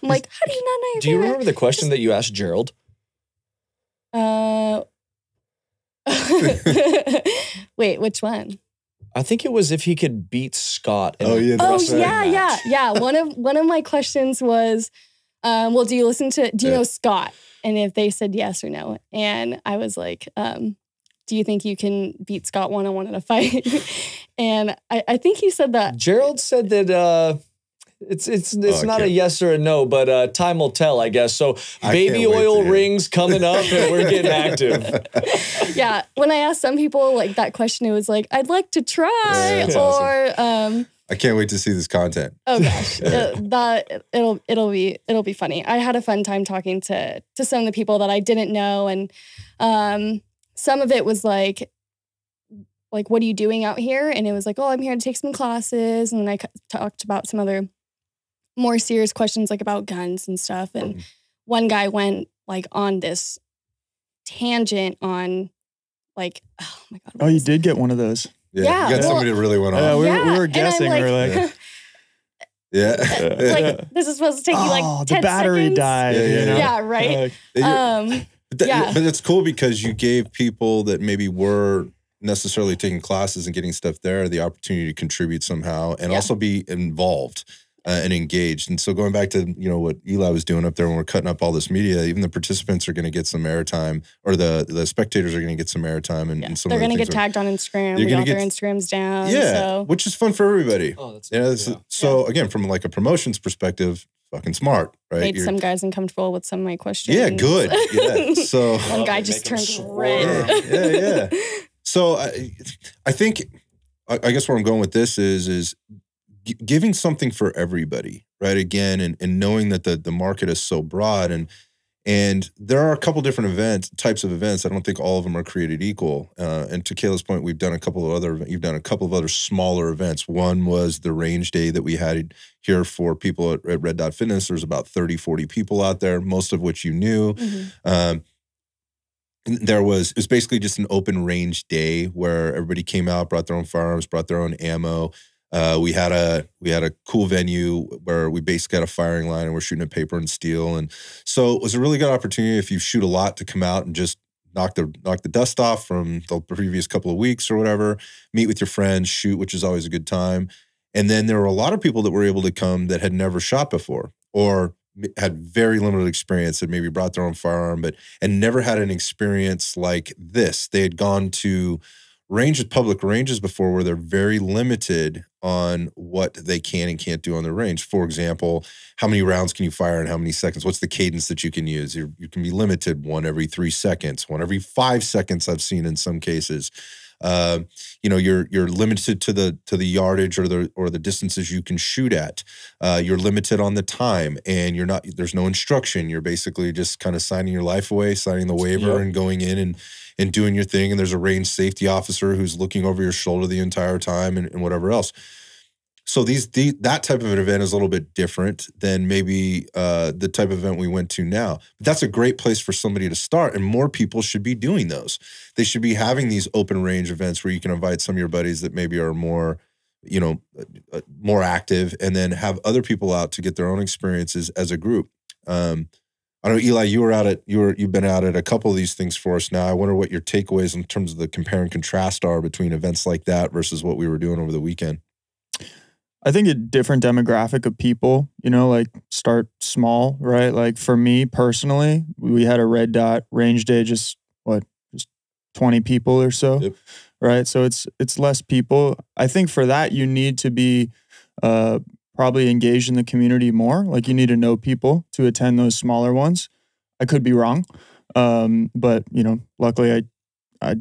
like, how do you not know your favorite?
Do you remember the question that you asked Gerald?
Wait, which one?
I think it was if he could beat Scott.
Oh, yeah.
Oh,
That's right.
yeah. One of my questions was, well, do you know Scott? And if they said yes or no. And I was like, do you think you can beat Scott one-on-one in a fight? And I think he said that.
Gerald said that it's not a yes or a no, but time will tell, I guess. So baby oil rings coming up and we're getting active.
Yeah. When I asked some people like that question, it was like, I'd like to try
awesome. I can't wait to see this content.
Oh gosh, it'll be funny. I had a fun time talking to some of the people that I didn't know, and some of it was like, what are you doing out here? And it was like, oh, I'm here to take some classes, and then I talked about some other more serious questions like about guns and stuff. And one guy went like on this tangent on like, oh my god.
Oh, you did get one of those.
Yeah, you got somebody that really went on.
We were guessing.
Like,
we were like,
like this is supposed to take you like 10
the battery
seconds.
died.
Yeah, right.
But it's cool because you gave people that maybe were necessarily taking classes and getting stuff there the opportunity to contribute somehow and also be involved and engaged. And so going back to what Eli was doing up there when we're cutting up all this media, even the participants are going to get some airtime, or the spectators are going to get some airtime, and some
they're going to get
things
tagged on Instagram. We got their Instagrams down.
Yeah, which is fun for everybody.
Oh, that's
so again, from like a promotions perspective, fucking smart, right?
Made some guys uncomfortable with some of my questions.
Yeah, good. Yeah. So
one guy just turned red.
Yeah. So I think I guess where I'm going with this is giving something for everybody, right? Again, and knowing that the market is so broad, and there are a couple different types of events. I don't think all of them are created equal. And to Kayla's point, you've done a couple of other smaller events. One was the range day that we had here for people at Red Dot Fitness. There's about 30, 40 people out there, most of which you knew. Mm-hmm. It was basically just an open range day where everybody came out, brought their own firearms, brought their own ammo. We had a cool venue where we basically had a firing line and we're shooting at paper and steel. And so it was a really good opportunity if you shoot a lot to come out and just knock the dust off from the previous couple of weeks or whatever, meet with your friends, shoot, which is always a good time. And then there were a lot of people that were able to come that had never shot before or had very limited experience, that maybe brought their own firearm, and never had an experience like this. They had gone to public ranges before where they're very limited on what they can and can't do on the range. For example, how many rounds can you fire in how many seconds? What's the cadence that you can use? You can be limited, one every 3 seconds, one every 5 seconds I've seen in some cases. You're limited to the yardage or the distances you can shoot at. You're limited on the time, and there's no instruction. You're basically just kind of signing your life away, signing the waiver, and going in and doing your thing. And there's a range safety officer who's looking over your shoulder the entire time and whatever else. So that type of an event is a little bit different than maybe the type of event we went to now. But that's a great place for somebody to start, and more people should be doing those. They should be having these open range events where you can invite some of your buddies that maybe are more, more active, and then have other people out to get their own experiences as a group. I know, Eli, you've been out at a couple of these things for us now. I wonder what your takeaways in terms of the compare and contrast are between events like that versus what we were doing over the weekend.
I think a different demographic of people, like start small, right? Like for me personally, we had a Red Dot range day, just 20 people or so, yep. Right? So it's less people. I think for that, you need to be probably engaged in the community more. Like you need to know people to attend those smaller ones. I could be wrong. But luckily I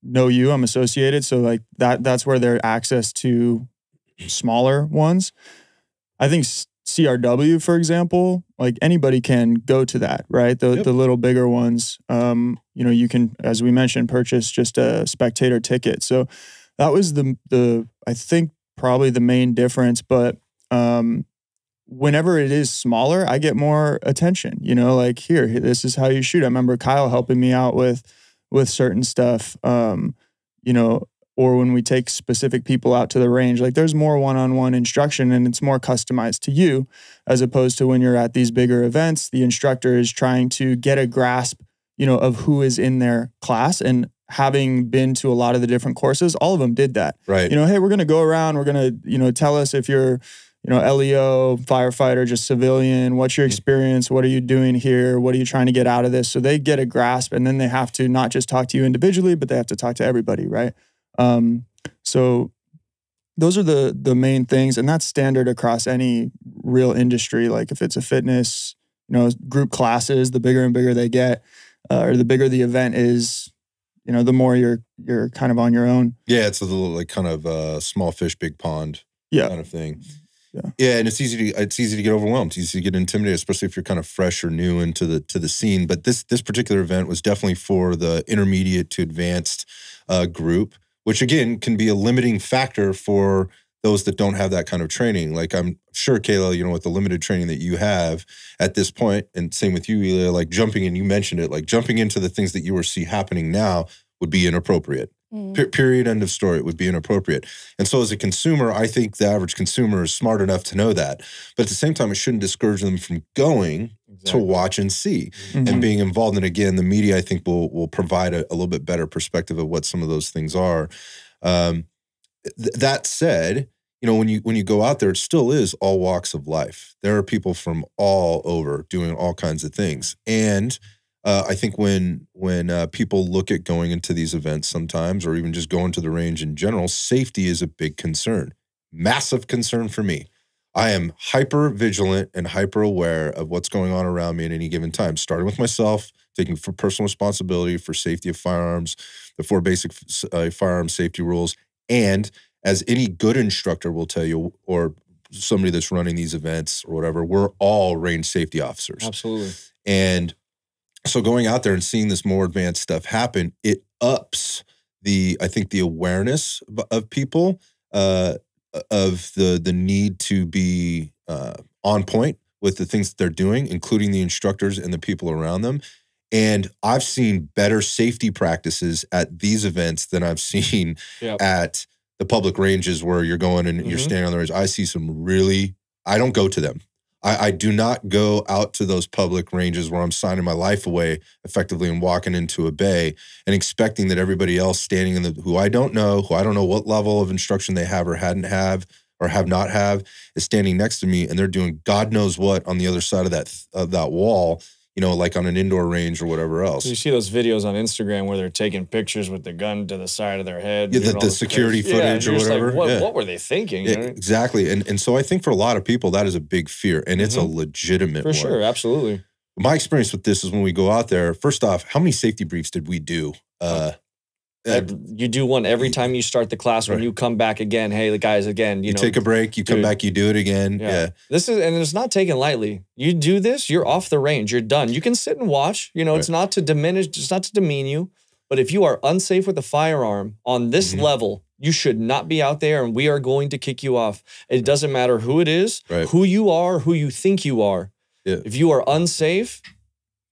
know you, I'm associated. So like that's where there's access to smaller ones. I think CRW, for example, like anybody can go to that, right? The little bigger ones, you can, as we mentioned, purchase just a spectator ticket. So that was I think probably the main difference. But whenever it is smaller, I get more attention, like here, this is how you shoot. I remember Kyle helping me out with certain stuff, or when we take specific people out to the range, like there's more one-on-one instruction and it's more customized to you, as opposed to when you're at these bigger events, the instructor is trying to get a grasp, of who is in their class. And having been to a lot of the different courses, all of them did that.
Right.
Hey, we're going to go around. We're going to, tell us if you're, LEO, firefighter, just civilian, what's your experience? What are you doing here? What are you trying to get out of this? So they get a grasp, and then they have to not just talk to you individually, but they have to talk to everybody, right? So those are the main things, and that's standard across any real industry. Like if it's a fitness, group classes, the bigger and bigger they get, or the bigger the event is, the more you're kind of on your own.
Yeah, it's a little like kind of small fish, big pond kind of thing. Yeah, and it's easy to get overwhelmed. It's easy to get intimidated, especially if you're kind of fresh or new into the scene. But this particular event was definitely for the intermediate to advanced group, which again can be a limiting factor for those that don't have that kind of training. Like I'm sure, Kayla, with the limited training that you have at this point, and same with you, Eli, like jumping, and you mentioned it, like jumping into the things that you see happening now would be inappropriate. Period, end of story. It would be inappropriate. And so as a consumer, I think the average consumer is smart enough to know that. But at the same time, it shouldn't discourage them from going to watch and see and being involved. And again, the media, I think, will provide a little bit better perspective of what some of those things are. That said, when you go out there, it still is all walks of life. There are people from all over doing all kinds of things. And I think when people look at going into these events sometimes, or even just going to the range in general, safety is a big concern, massive concern for me. I am hyper vigilant and hyper aware of what's going on around me at any given time, starting with myself, taking for personal responsibility for safety of firearms, the 4 basic firearm safety rules. And as any good instructor will tell you, or somebody that's running these events or whatever, we're all range safety officers.
Absolutely.
And so going out there and seeing this more advanced stuff happen, it ups I think the awareness of people of the need to be on point with the things that they're doing, including the instructors and the people around them. And I've seen better safety practices at these events than I've seen at the public ranges where you're going and you're standing on the range. I see some I don't go to them. I do not go out to those public ranges where I'm signing my life away effectively and walking into a bay and expecting that everybody else standing who I don't know what level of instruction they have or have not have, is standing next to me, and they're doing God knows what on the other side of that wall, like on an indoor range or whatever else.
You see those videos on Instagram where they're taking pictures with the gun to the side of their head.
Yeah, the security footage or whatever.
Like, what were they thinking?
Yeah, exactly. And so I think for a lot of people, that is a big fear, and it's a legitimate one.
For sure, absolutely.
My experience with this is when we go out there, first off, how many safety briefs did we do?
You do one every time you start the class. When you come back again, hey, guys, again,
you take a break, you come back, you do it again. Yeah.
And it's not taken lightly. You do this, you're off the range, you're done. You can sit and watch. It's not to diminish, it's not to demean you. But if you are unsafe with a firearm on this level, you should not be out there, and we are going to kick you off. It doesn't matter who it is, who you are, who you think you are. Yeah. If you are unsafe,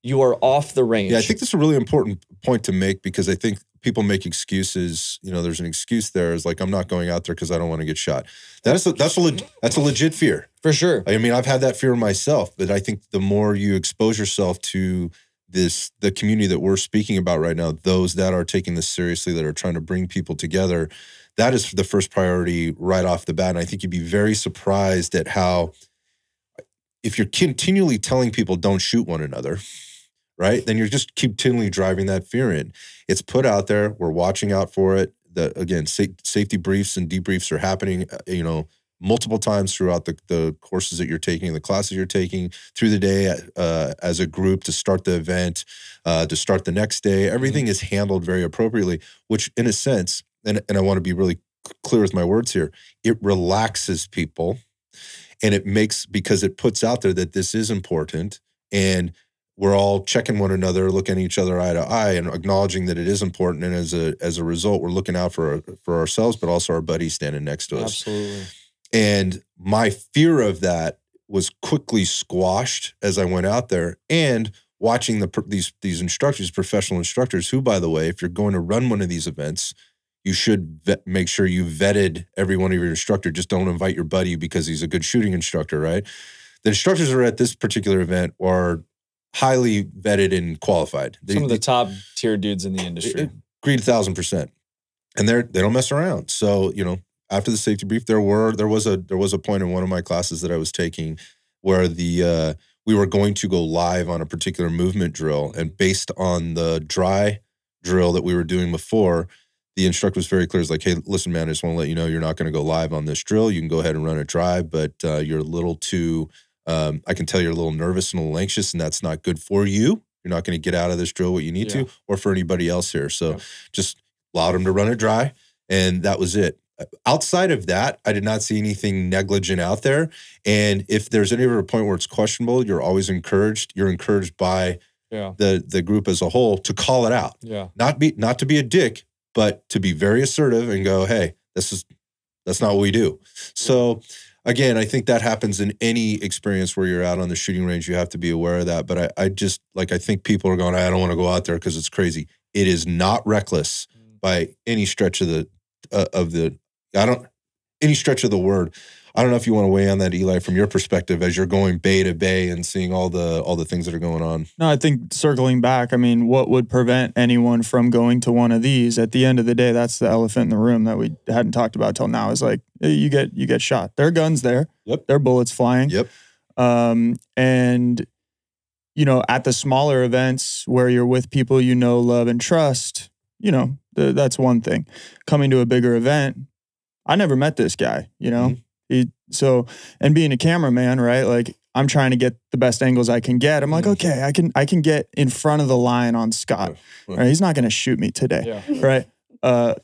you are off the range.
Yeah, I think that's a really important point to make, because I think people make excuses. There's an excuse there. Is like, I'm not going out there because I don't want to get shot. That's a legit fear.
For sure.
I mean, I've had that fear myself, but I think the more you expose yourself to the community that we're speaking about right now, those that are taking this seriously, that are trying to bring people together, that is the first priority right off the bat. And I think you'd be very surprised at how, if you're continually telling people don't shoot one another, right, then you're just continually driving that fear in. It's put out there. We're watching out for it. Again, safety briefs and debriefs are happening, multiple times throughout the courses that you're taking, the classes you're taking through the day as a group to start the event, to start the next day. Everything is handled very appropriately, which in a sense, and I want to be really clear with my words here, it relaxes people, and because it puts out there that this is important, and we're all checking one another, looking at each other eye to eye, and acknowledging that it is important. And as a result, we're looking out for ourselves, but also our buddies standing next to us.
Absolutely.
And my fear of that was quickly squashed as I went out there, and watching these instructors, professional instructors, who, by the way, if you're going to run one of these events, you should make sure you vetted every one of your instructor. Just don't invite your buddy because he's a good shooting instructor, right? The instructors who are at this particular event are highly vetted and qualified.
Some of the top tier dudes in the industry.
Agreed 1,000%. And they don't mess around. So, you know, after the safety brief, there was a point in one of my classes that I was taking where we were going to go live on a particular movement drill, and based on the dry drill that we were doing before, the instructor was very clear. It's like, hey, listen, man, I just want to let you know you're not going to go live on this drill. You can go ahead and run it dry, but you're a little too, I can tell you're a little nervous and a little anxious, and that's not good for you. You're not going to get out of this drill what you need to, or for anybody else here. So just allowed him to run it dry, and that was it. Outside of that, I did not see anything negligent out there. And if there's any other point where it's questionable, you're always encouraged. You're encouraged by the group as a whole to call it out.
Yeah.
Not to be a dick, but to be very assertive and go, hey, that's not what we do. So again, I think that happens in any experience where you're out on the shooting range. You have to be aware of that. But I just, like, I think people are going, I don't want to go out there because it's crazy. It is not reckless by any stretch of the any stretch of the word. I don't know if you want to weigh on that, Eli, from your perspective as you're going bay to bay and seeing all the things that are going on.
No, I think circling back, I mean, what would prevent anyone from going to one of these? At the end of the day, that's the elephant in the room that we hadn't talked about till now. Is like, you get shot. There are guns there.
Yep.
There are bullets flying.
Yep.
And you know, at the smaller events where you're with people you know, love, and trust, you know, that's one thing. Coming to a bigger event, I never met this guy, you know? And being a cameraman, right? Like, I'm trying to get the best angles I can get. I'm like, okay, I can get in front of the line on Scott. Right? He's not going to shoot me today, right?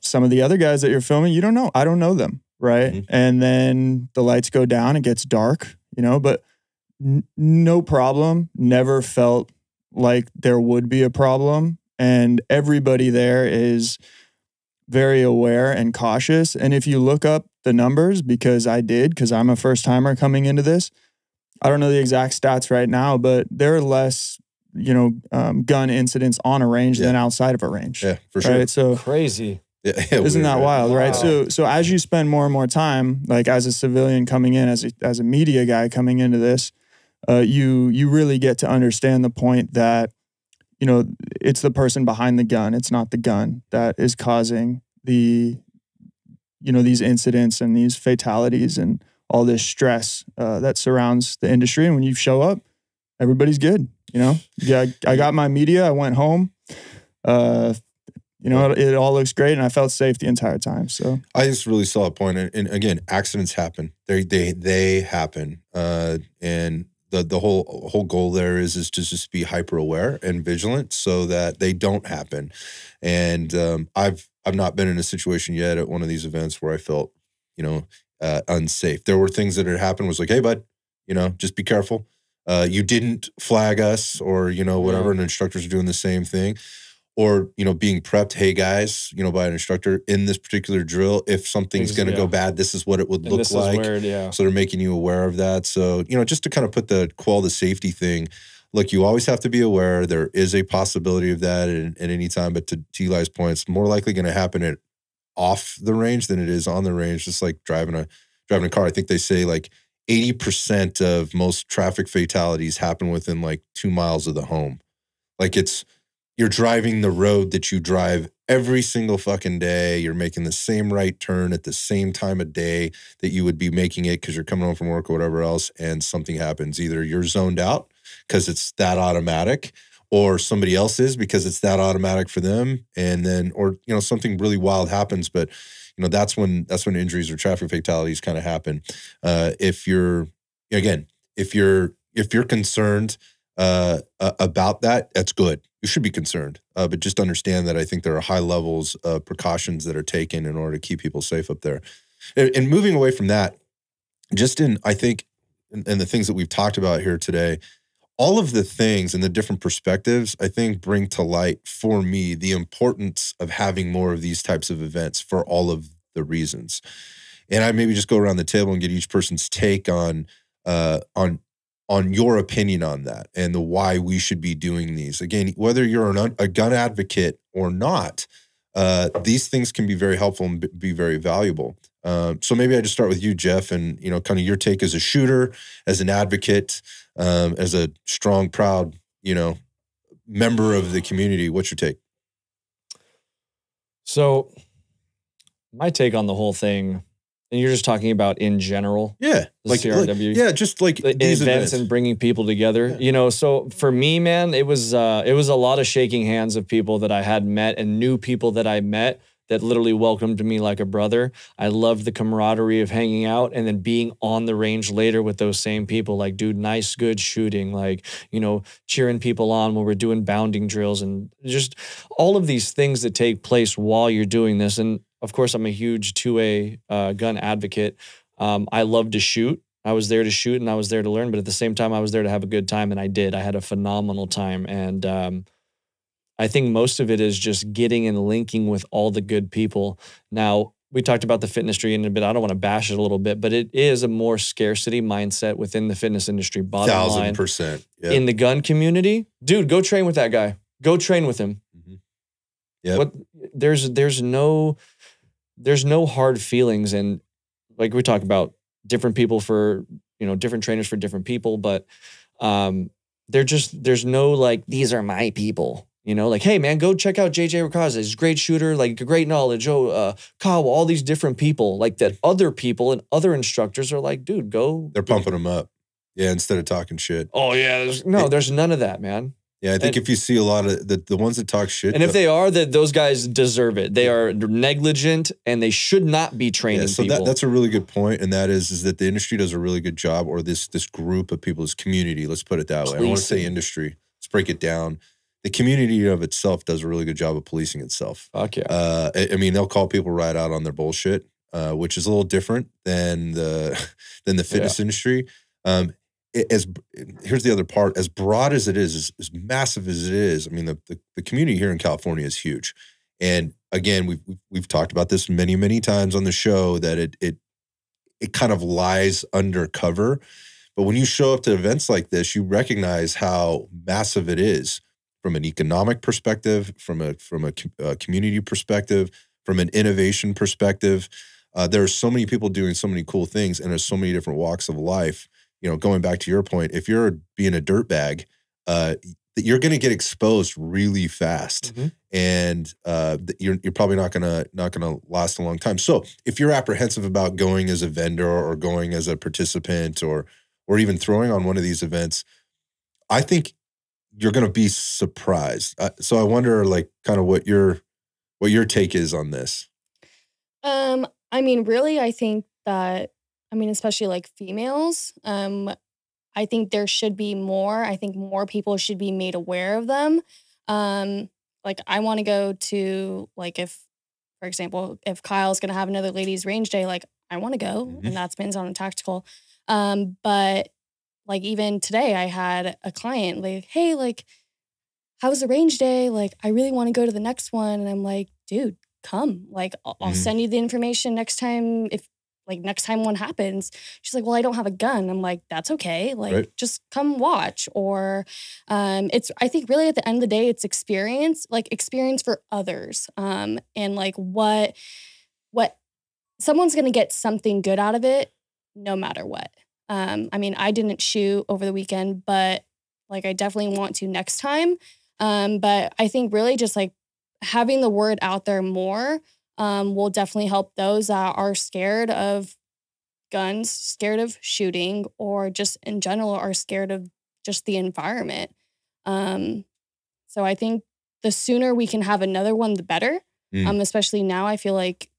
Some of the other guys that you're filming, you don't know. I don't know them, right? And then the lights go down, it gets dark, you know, but no problem. Never felt like there would be a problem. And everybody there is very aware and cautious. And if you look up the numbers, because I'm a first timer coming into this, I don't know the exact stats right now, but there are less, you know, gun incidents on a range than outside of a range.
Yeah, for sure.
Right? So
crazy.
Isn't that wild, right? So as you spend more and more time, like as a civilian coming in, as a media guy coming into this, you really get to understand the point that, you know, it's the person behind the gun. It's not the gun that is causing the, you know, these incidents and these fatalities and all this stress that surrounds the industry. And when you show up, everybody's good. You know, I got my media. I went home. You know, it all looks great, and I felt safe the entire time. So
I just really saw a point. And again, accidents happen. They happen. And the whole goal there is to just be hyper aware and vigilant so that they don't happen. And I've not been in a situation yet at one of these events where I felt, you know, unsafe. There were things that had happened. Was like, hey, bud, you know, just be careful. You didn't flag us, or, you know, whatever. And instructors are doing the same thing. Or, you know, being prepped, hey guys, you know, by an instructor in this particular drill, if something's going to go bad, this is what it would look like. So they're making you aware of that. So, you know, just to kind of put the safety thing, look, you always have to be aware. There is a possibility of that at any time. But to Eli's point, it's more likely going to happen off the range than it is on the range. Just like driving a car. I think they say like 80% of most traffic fatalities happen within like 2 miles of the home. Like you're driving the road that you drive every single fucking day. You're making the same right turn at the same time of day that you would be making it because you're coming home from work or whatever else, and something happens. Either you're zoned out because it's that automatic, or somebody else is because it's that automatic for them. And then, or, you know, something really wild happens, but, you know, that's when injuries or traffic fatalities kind of happen. If you're concerned about that, that's good. You should be concerned, but just understand that I think there are high levels of precautions that are taken in order to keep people safe up there. And moving away from that, I think, and the things that we've talked about here today, all of the things and the different perspectives, I think, bring to light for me the importance of having more of these types of events for all of the reasons. And I maybe just go around the table and get each person's take on your opinion on that and the why we should be doing these. Again, whether you're a gun advocate or not, these things can be very helpful and be very valuable. So maybe I just start with you, Jeff, and, you know, kind of your take as a shooter, as an advocate, as a strong, proud, you know, member of the community. What's your take?
So my take on the whole thing, and you're just talking about in general.
Yeah.
The CRW.
Just like
the
these
events and bringing people together.
Yeah.
You know, so for me, man, it was a lot of shaking hands of people that I had met and new people that I met that literally welcomed me like a brother. I loved the camaraderie of hanging out and then being on the range later with those same people. Like, dude, nice, good shooting. Like, you know, cheering people on when we're doing bounding drills and just all of these things that take place while you're doing this. And of course, I'm a huge 2A gun advocate. I love to shoot. I was there to shoot and I was there to learn, but at the same time, I was there to have a good time, and I did. I had a phenomenal time. And I think most of it is just getting and linking with all the good people. Now, we talked about the fitness industry in a bit. I don't want to bash it a little bit, but it is a more scarcity mindset within the fitness industry. Bottom line,
1,000%. Yeah.
in the gun community, dude, go train with that guy. Go train with him.
Yeah.
There's no hard feelings, and like we talk about different people for, you know, different trainers for different people, but there's no like, these are my people. You know, like, hey, man, go check out JJ Rebozzi. He's a great shooter, like great knowledge. Oh, Kyle, all these different people, like that other people and other instructors are like, dude, go.
They're pumping them up. Yeah, instead of talking shit.
Oh, yeah. There's none of that, man.
Yeah, I think if you see a lot of the ones that talk shit.
And if they are, those guys deserve it. They are negligent and they should not be training people.
That's a really good point. And that is that the industry does a really good job, or this group of people, this community, let's put it that way. I don't want to say industry. Let's break it down. The community of itself does a really good job of policing itself.
Fuck yeah.
I mean, they'll call people right out on their bullshit, which is a little different than the fitness industry. Here's the other part. As broad as it is, as massive as it is, I mean, the community here in California is huge. And again, we've talked about this many, many times on the show, that it kind of lies undercover. But when you show up to events like this, you recognize how massive it is. From an economic perspective, from a community perspective, from an innovation perspective. There are so many people doing so many cool things, and there's so many different walks of life. You know, going back to your point, if you're being a dirtbag, you're going to get exposed really fast, and you're probably not gonna last a long time. So if you're apprehensive about going as a vendor or going as a participant or even throwing on one of these events, I think you're going to be surprised. So I wonder, like, kind of what your take is on this.
I mean, really, I think that, I mean, especially like females, I think there should be more. I think more people should be made aware of them. Like, I want to go to, like, if, for example, if Kyle's going to have another ladies range day, like, I want to go, and that's been on a tactical. But like, even today, I had a client like, hey, like, how's the range day? Like, I really want to go to the next one. And I'm like, dude, come. Like, I'll send you the information next time, if like next time one happens. She's like, well, I don't have a gun. I'm like, that's okay. Like, just come watch. Or I think really at the end of the day, it's experience for others. And like what someone's going to get something good out of it, no matter what. I mean, I didn't shoot over the weekend, but like, I definitely want to next time. But I think really just like having the word out there more will definitely help those that are scared of guns, scared of shooting, or just in general are scared of just the environment. So I think the sooner we can have another one, the better. Especially now, I feel like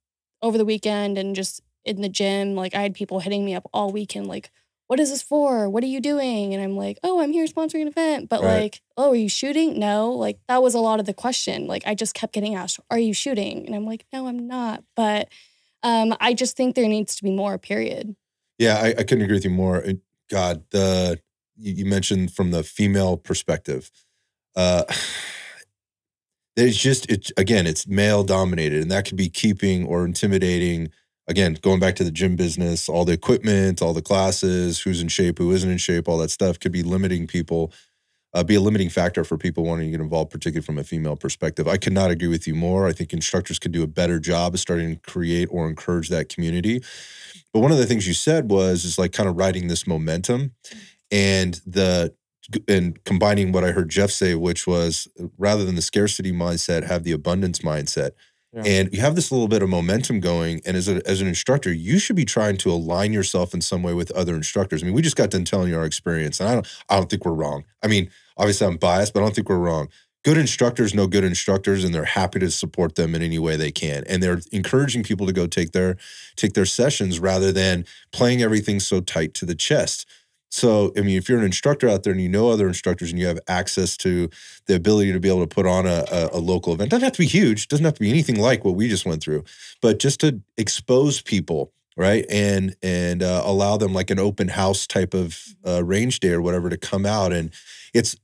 over the weekend and just in the gym, like, I had people hitting me up all weekend, like, what is this for? What are you doing? And I'm like, oh, I'm here sponsoring an event. But like, oh, are you shooting? No. Like, that was a lot of the question. Like, I just kept getting asked, are you shooting? And I'm like, no, I'm not. But I just think there needs to be more, period.
Yeah, I couldn't agree with you more. God, you mentioned from the female perspective. It's male dominated, and that could be keeping or intimidating. Again, going back to the gym business, all the equipment, all the classes, who's in shape, who isn't in shape, all that stuff could be limiting people, be a limiting factor for people wanting to get involved, particularly from a female perspective. I could not agree with you more. I think instructors could do a better job of starting to create or encourage that community. But one of the things you said is like kind of riding this momentum and combining what I heard Jeff say, which was rather than the scarcity mindset, have the abundance mindset.
Yeah.
And you have this little bit of momentum going. And as an instructor, you should be trying to align yourself in some way with other instructors. I mean, we just got done telling you our experience, and I don't think we're wrong. I mean, obviously I'm biased, but I don't think we're wrong. Good instructors know good instructors, and they're happy to support them in any way they can. And they're encouraging people to go take their sessions rather than playing everything so tight to the chest. So, I mean, if you're an instructor out there and you know other instructors and you have access to the ability to be able to put on a local event, doesn't have to be huge, doesn't have to be anything like what we just went through, but just to expose people, right? And allow them like an open house type of range day or whatever to come out. And it's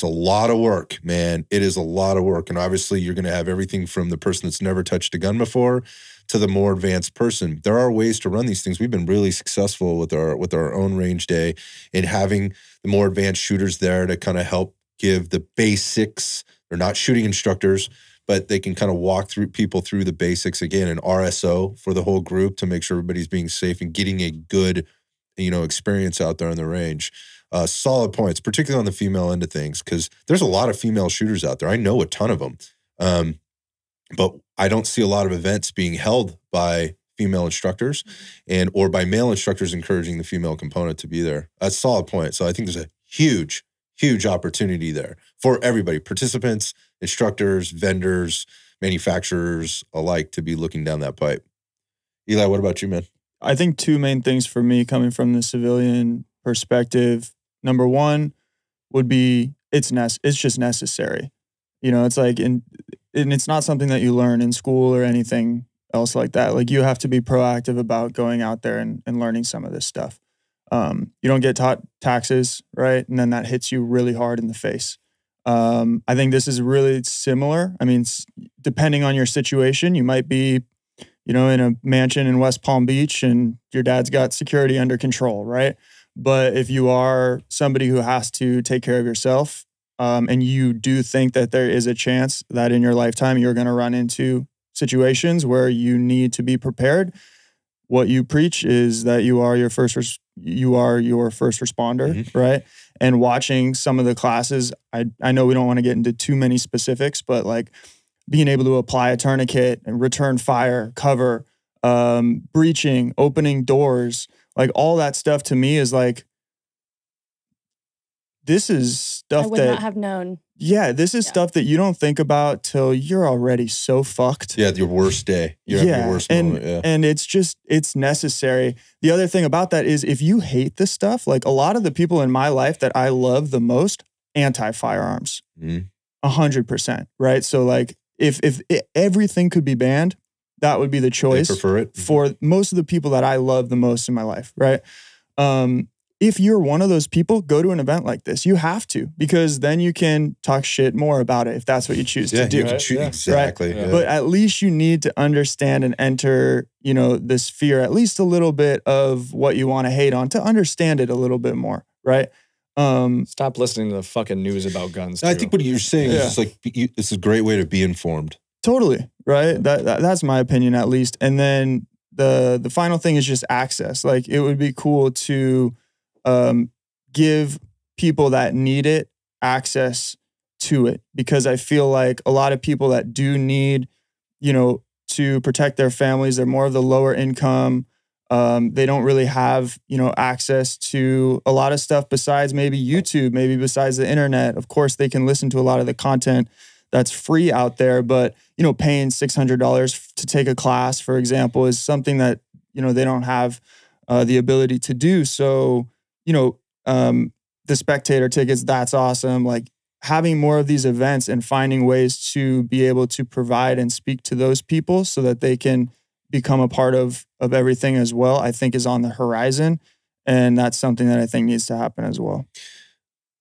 a lot of work, man. It is a lot of work. And obviously you're going to have everything from the person that's never touched a gun before to the more advanced person. There are ways to run these things. We've been really successful with our own range day in having the more advanced shooters there to kind of help give the basics. They're not shooting instructors, but they can kind of walk people through the basics again, an RSO for the whole group to make sure everybody's being safe and getting a good, experience out there on the range. Solid points, particularly on the female end of things, because there's a lot of female shooters out there. I know a ton of them. But I don't see a lot of events being held by female instructors or by male instructors encouraging the female component to be there. That's a solid point. So I think there's a huge, huge opportunity there for everybody, participants, instructors, vendors, manufacturers alike to be looking down that pipe. Eli, what about you, man?
I think two main things for me coming from the civilian perspective. Number one would be it's just necessary. It's like, and it's not something that you learn in school or anything else like that. Like you have to be proactive about going out there and learning some of this stuff. You don't get taught taxes, right? And then that hits you really hard in the face. I think this is really similar. I mean, depending on your situation, you might be, in a mansion in West Palm Beach and your dad's got security under control, right? But if you are somebody who has to take care of yourself, and you do think that there is a chance that in your lifetime you're going to run into situations where you need to be prepared, what you preach is that you are your first responder, right? And watching some of the classes, I know we don't want to get into too many specifics, but like being able to apply a tourniquet and return fire, cover, breaching, opening doors, like all that stuff to me is like, this is stuff
I would not have known.
Yeah, this is stuff that you don't think about till you're already so fucked.
Yeah, your worst day. You're having your worst moment. Yeah.
And it's necessary. The other thing about that is if you hate this stuff, like a lot of the people in my life that I love the most, anti-firearms. 100%, right? So like if everything could be banned, that would be the choice.
I prefer it.
For most of the people that I love the most in my life, right? If you're one of those people, go to an event like this. You have to, because then you can talk shit more about it if that's what you choose to do.
Exactly.
Right?
Yeah.
But at least you need to understand and enter, this fear, at least a little bit of what you want to hate on to understand it a little bit more, right?
Stop listening to the fucking news about guns.
I think what you're saying is just like, it's a great way to be informed.
Totally, right? That's my opinion at least. And then the final thing is just access. Like it would be cool to give people that need it access to it, because I feel like a lot of people that do need, to protect their families, they're more of the lower income. They don't really have, access to a lot of stuff besides maybe YouTube, maybe besides the internet. Of course, they can listen to a lot of the content that's free out there, but, paying $600 to take a class, for example, is something that, they don't have the ability to do. So, the spectator tickets, that's awesome. Like having more of these events and finding ways to be able to provide and speak to those people so that they can become a part of everything as well, I think is on the horizon. And that's something that I think needs to happen as well.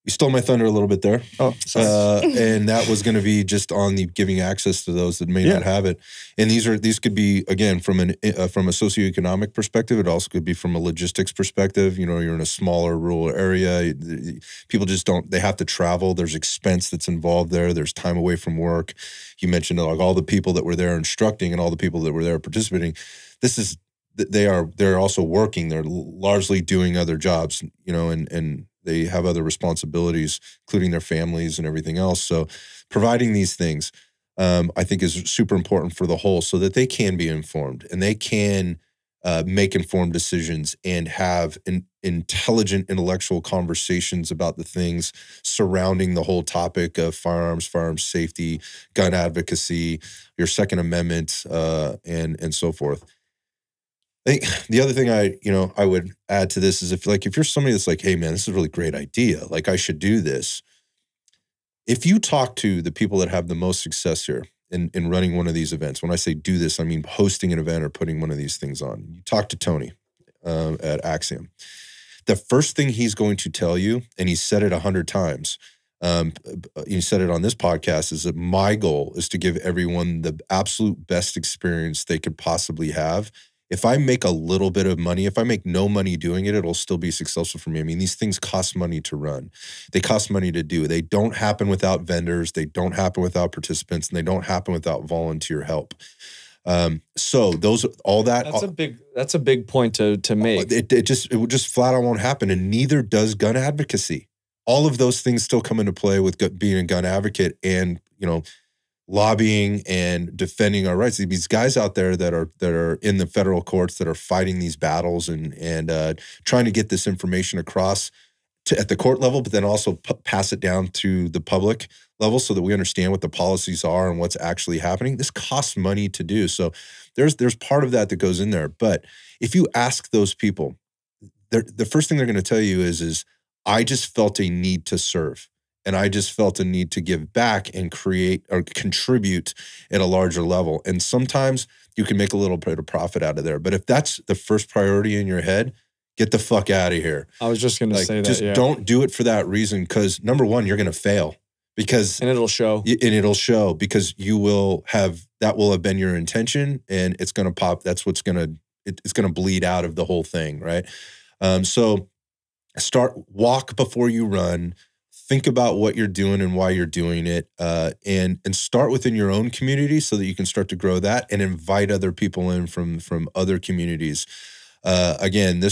You stole my thunder a little bit there.
Oh, sorry.
And that was going to be just on the giving access to those that may not have it. And these could be, again, from a socioeconomic perspective. It also could be from a logistics perspective. You're in a smaller rural area. People just they have to travel. There's expense that's involved there. There's time away from work. You mentioned like all the people that were there instructing and all the people that were there participating. They're also working. They're largely doing other jobs, and they have other responsibilities, including their families and everything else. So providing these things, I think is super important for the whole, so that they can be informed and they can make informed decisions and have intelligent intellectual conversations about the things surrounding the whole topic of firearms safety, gun advocacy, your Second Amendment, and so forth. I think the other thing I would add to this is if you're somebody that's like, hey man, this is a really great idea, like I should do this. If you talk to the people that have the most success here in running one of these events, when I say do this, I mean hosting an event or putting one of these things on. You talk to Tony at Axiom. The first thing he's going to tell you, and he's said it 100 times, he said it on this podcast, is that my goal is to give everyone the absolute best experience they could possibly have. If I make a little bit of money, if I make no money doing it, it'll still be successful for me. I mean, these things cost money to run. They cost money to do. They don't happen without vendors. They don't happen without participants, and they don't happen without volunteer help. So
that's a big point to make.
It just flat out won't happen, and neither does gun advocacy. All of those things still come into play with being a gun advocate and, lobbying and defending our rights. These guys out there that are in the federal courts that are fighting these battles and trying to get this information across at the court level, but then also pass it down to the public level so that we understand what the policies are and what's actually happening. This costs money to do. So there's part of that goes in there. But if you ask those people, the first thing they're going to tell you is I just felt a need to serve. And I just felt a need to give back and create or contribute at a larger level. And sometimes you can make a little bit of profit out of there. But if that's the first priority in your head, get the fuck out of here.
I was just going to say that.
Just don't do it for that reason, because number one, you're going to fail. And
it'll show.
Because that will have been your intention, and it's going to pop. That's what's going to bleed out of the whole thing, right? So walk before you run. Think about what you're doing and why you're doing it, and start within your own community so that you can start to grow that and invite other people in from other communities. Again, there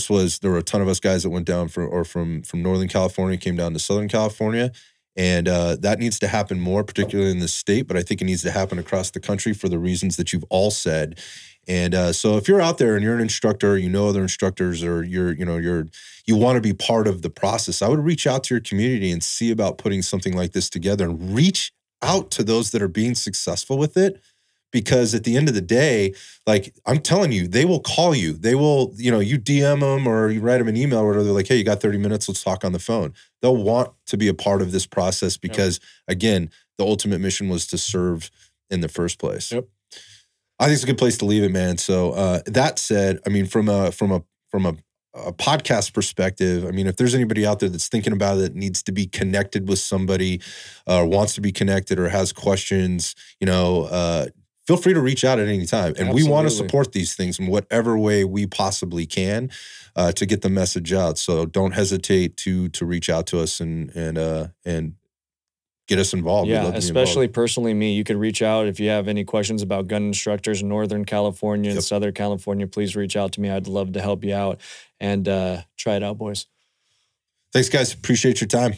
were a ton of us guys that went down from Northern California, came down to Southern California, and that needs to happen more, particularly in this state, but I think it needs to happen across the country for the reasons that you've all said. And so if you're out there and you're an instructor, other instructors, or you want to be part of the process, I would reach out to your community and see about putting something like this together, and reach out to those that are being successful with it. Because at the end of the day, like I'm telling you, they will call you. They will, you DM them or you write them an email where they're like, hey, you got 30 minutes, let's talk on the phone. They'll want to be a part of this process because, again, the ultimate mission was to serve in the first place.
Yep.
I think it's a good place to leave it, man. So that said, I mean, from a podcast perspective, I mean, if there's anybody out there that's thinking about it, needs to be connected with somebody, wants to be connected or has questions, feel free to reach out at any time. And
Absolutely.
We want to support these things in whatever way we possibly can to get the message out. So don't hesitate to reach out to us and get us involved.
Yeah, especially personally me. You could reach out if you have any questions about gun instructors in Northern California and Southern California. Please reach out to me. I'd love to help you out and try it out, boys.
Thanks, guys. Appreciate your time.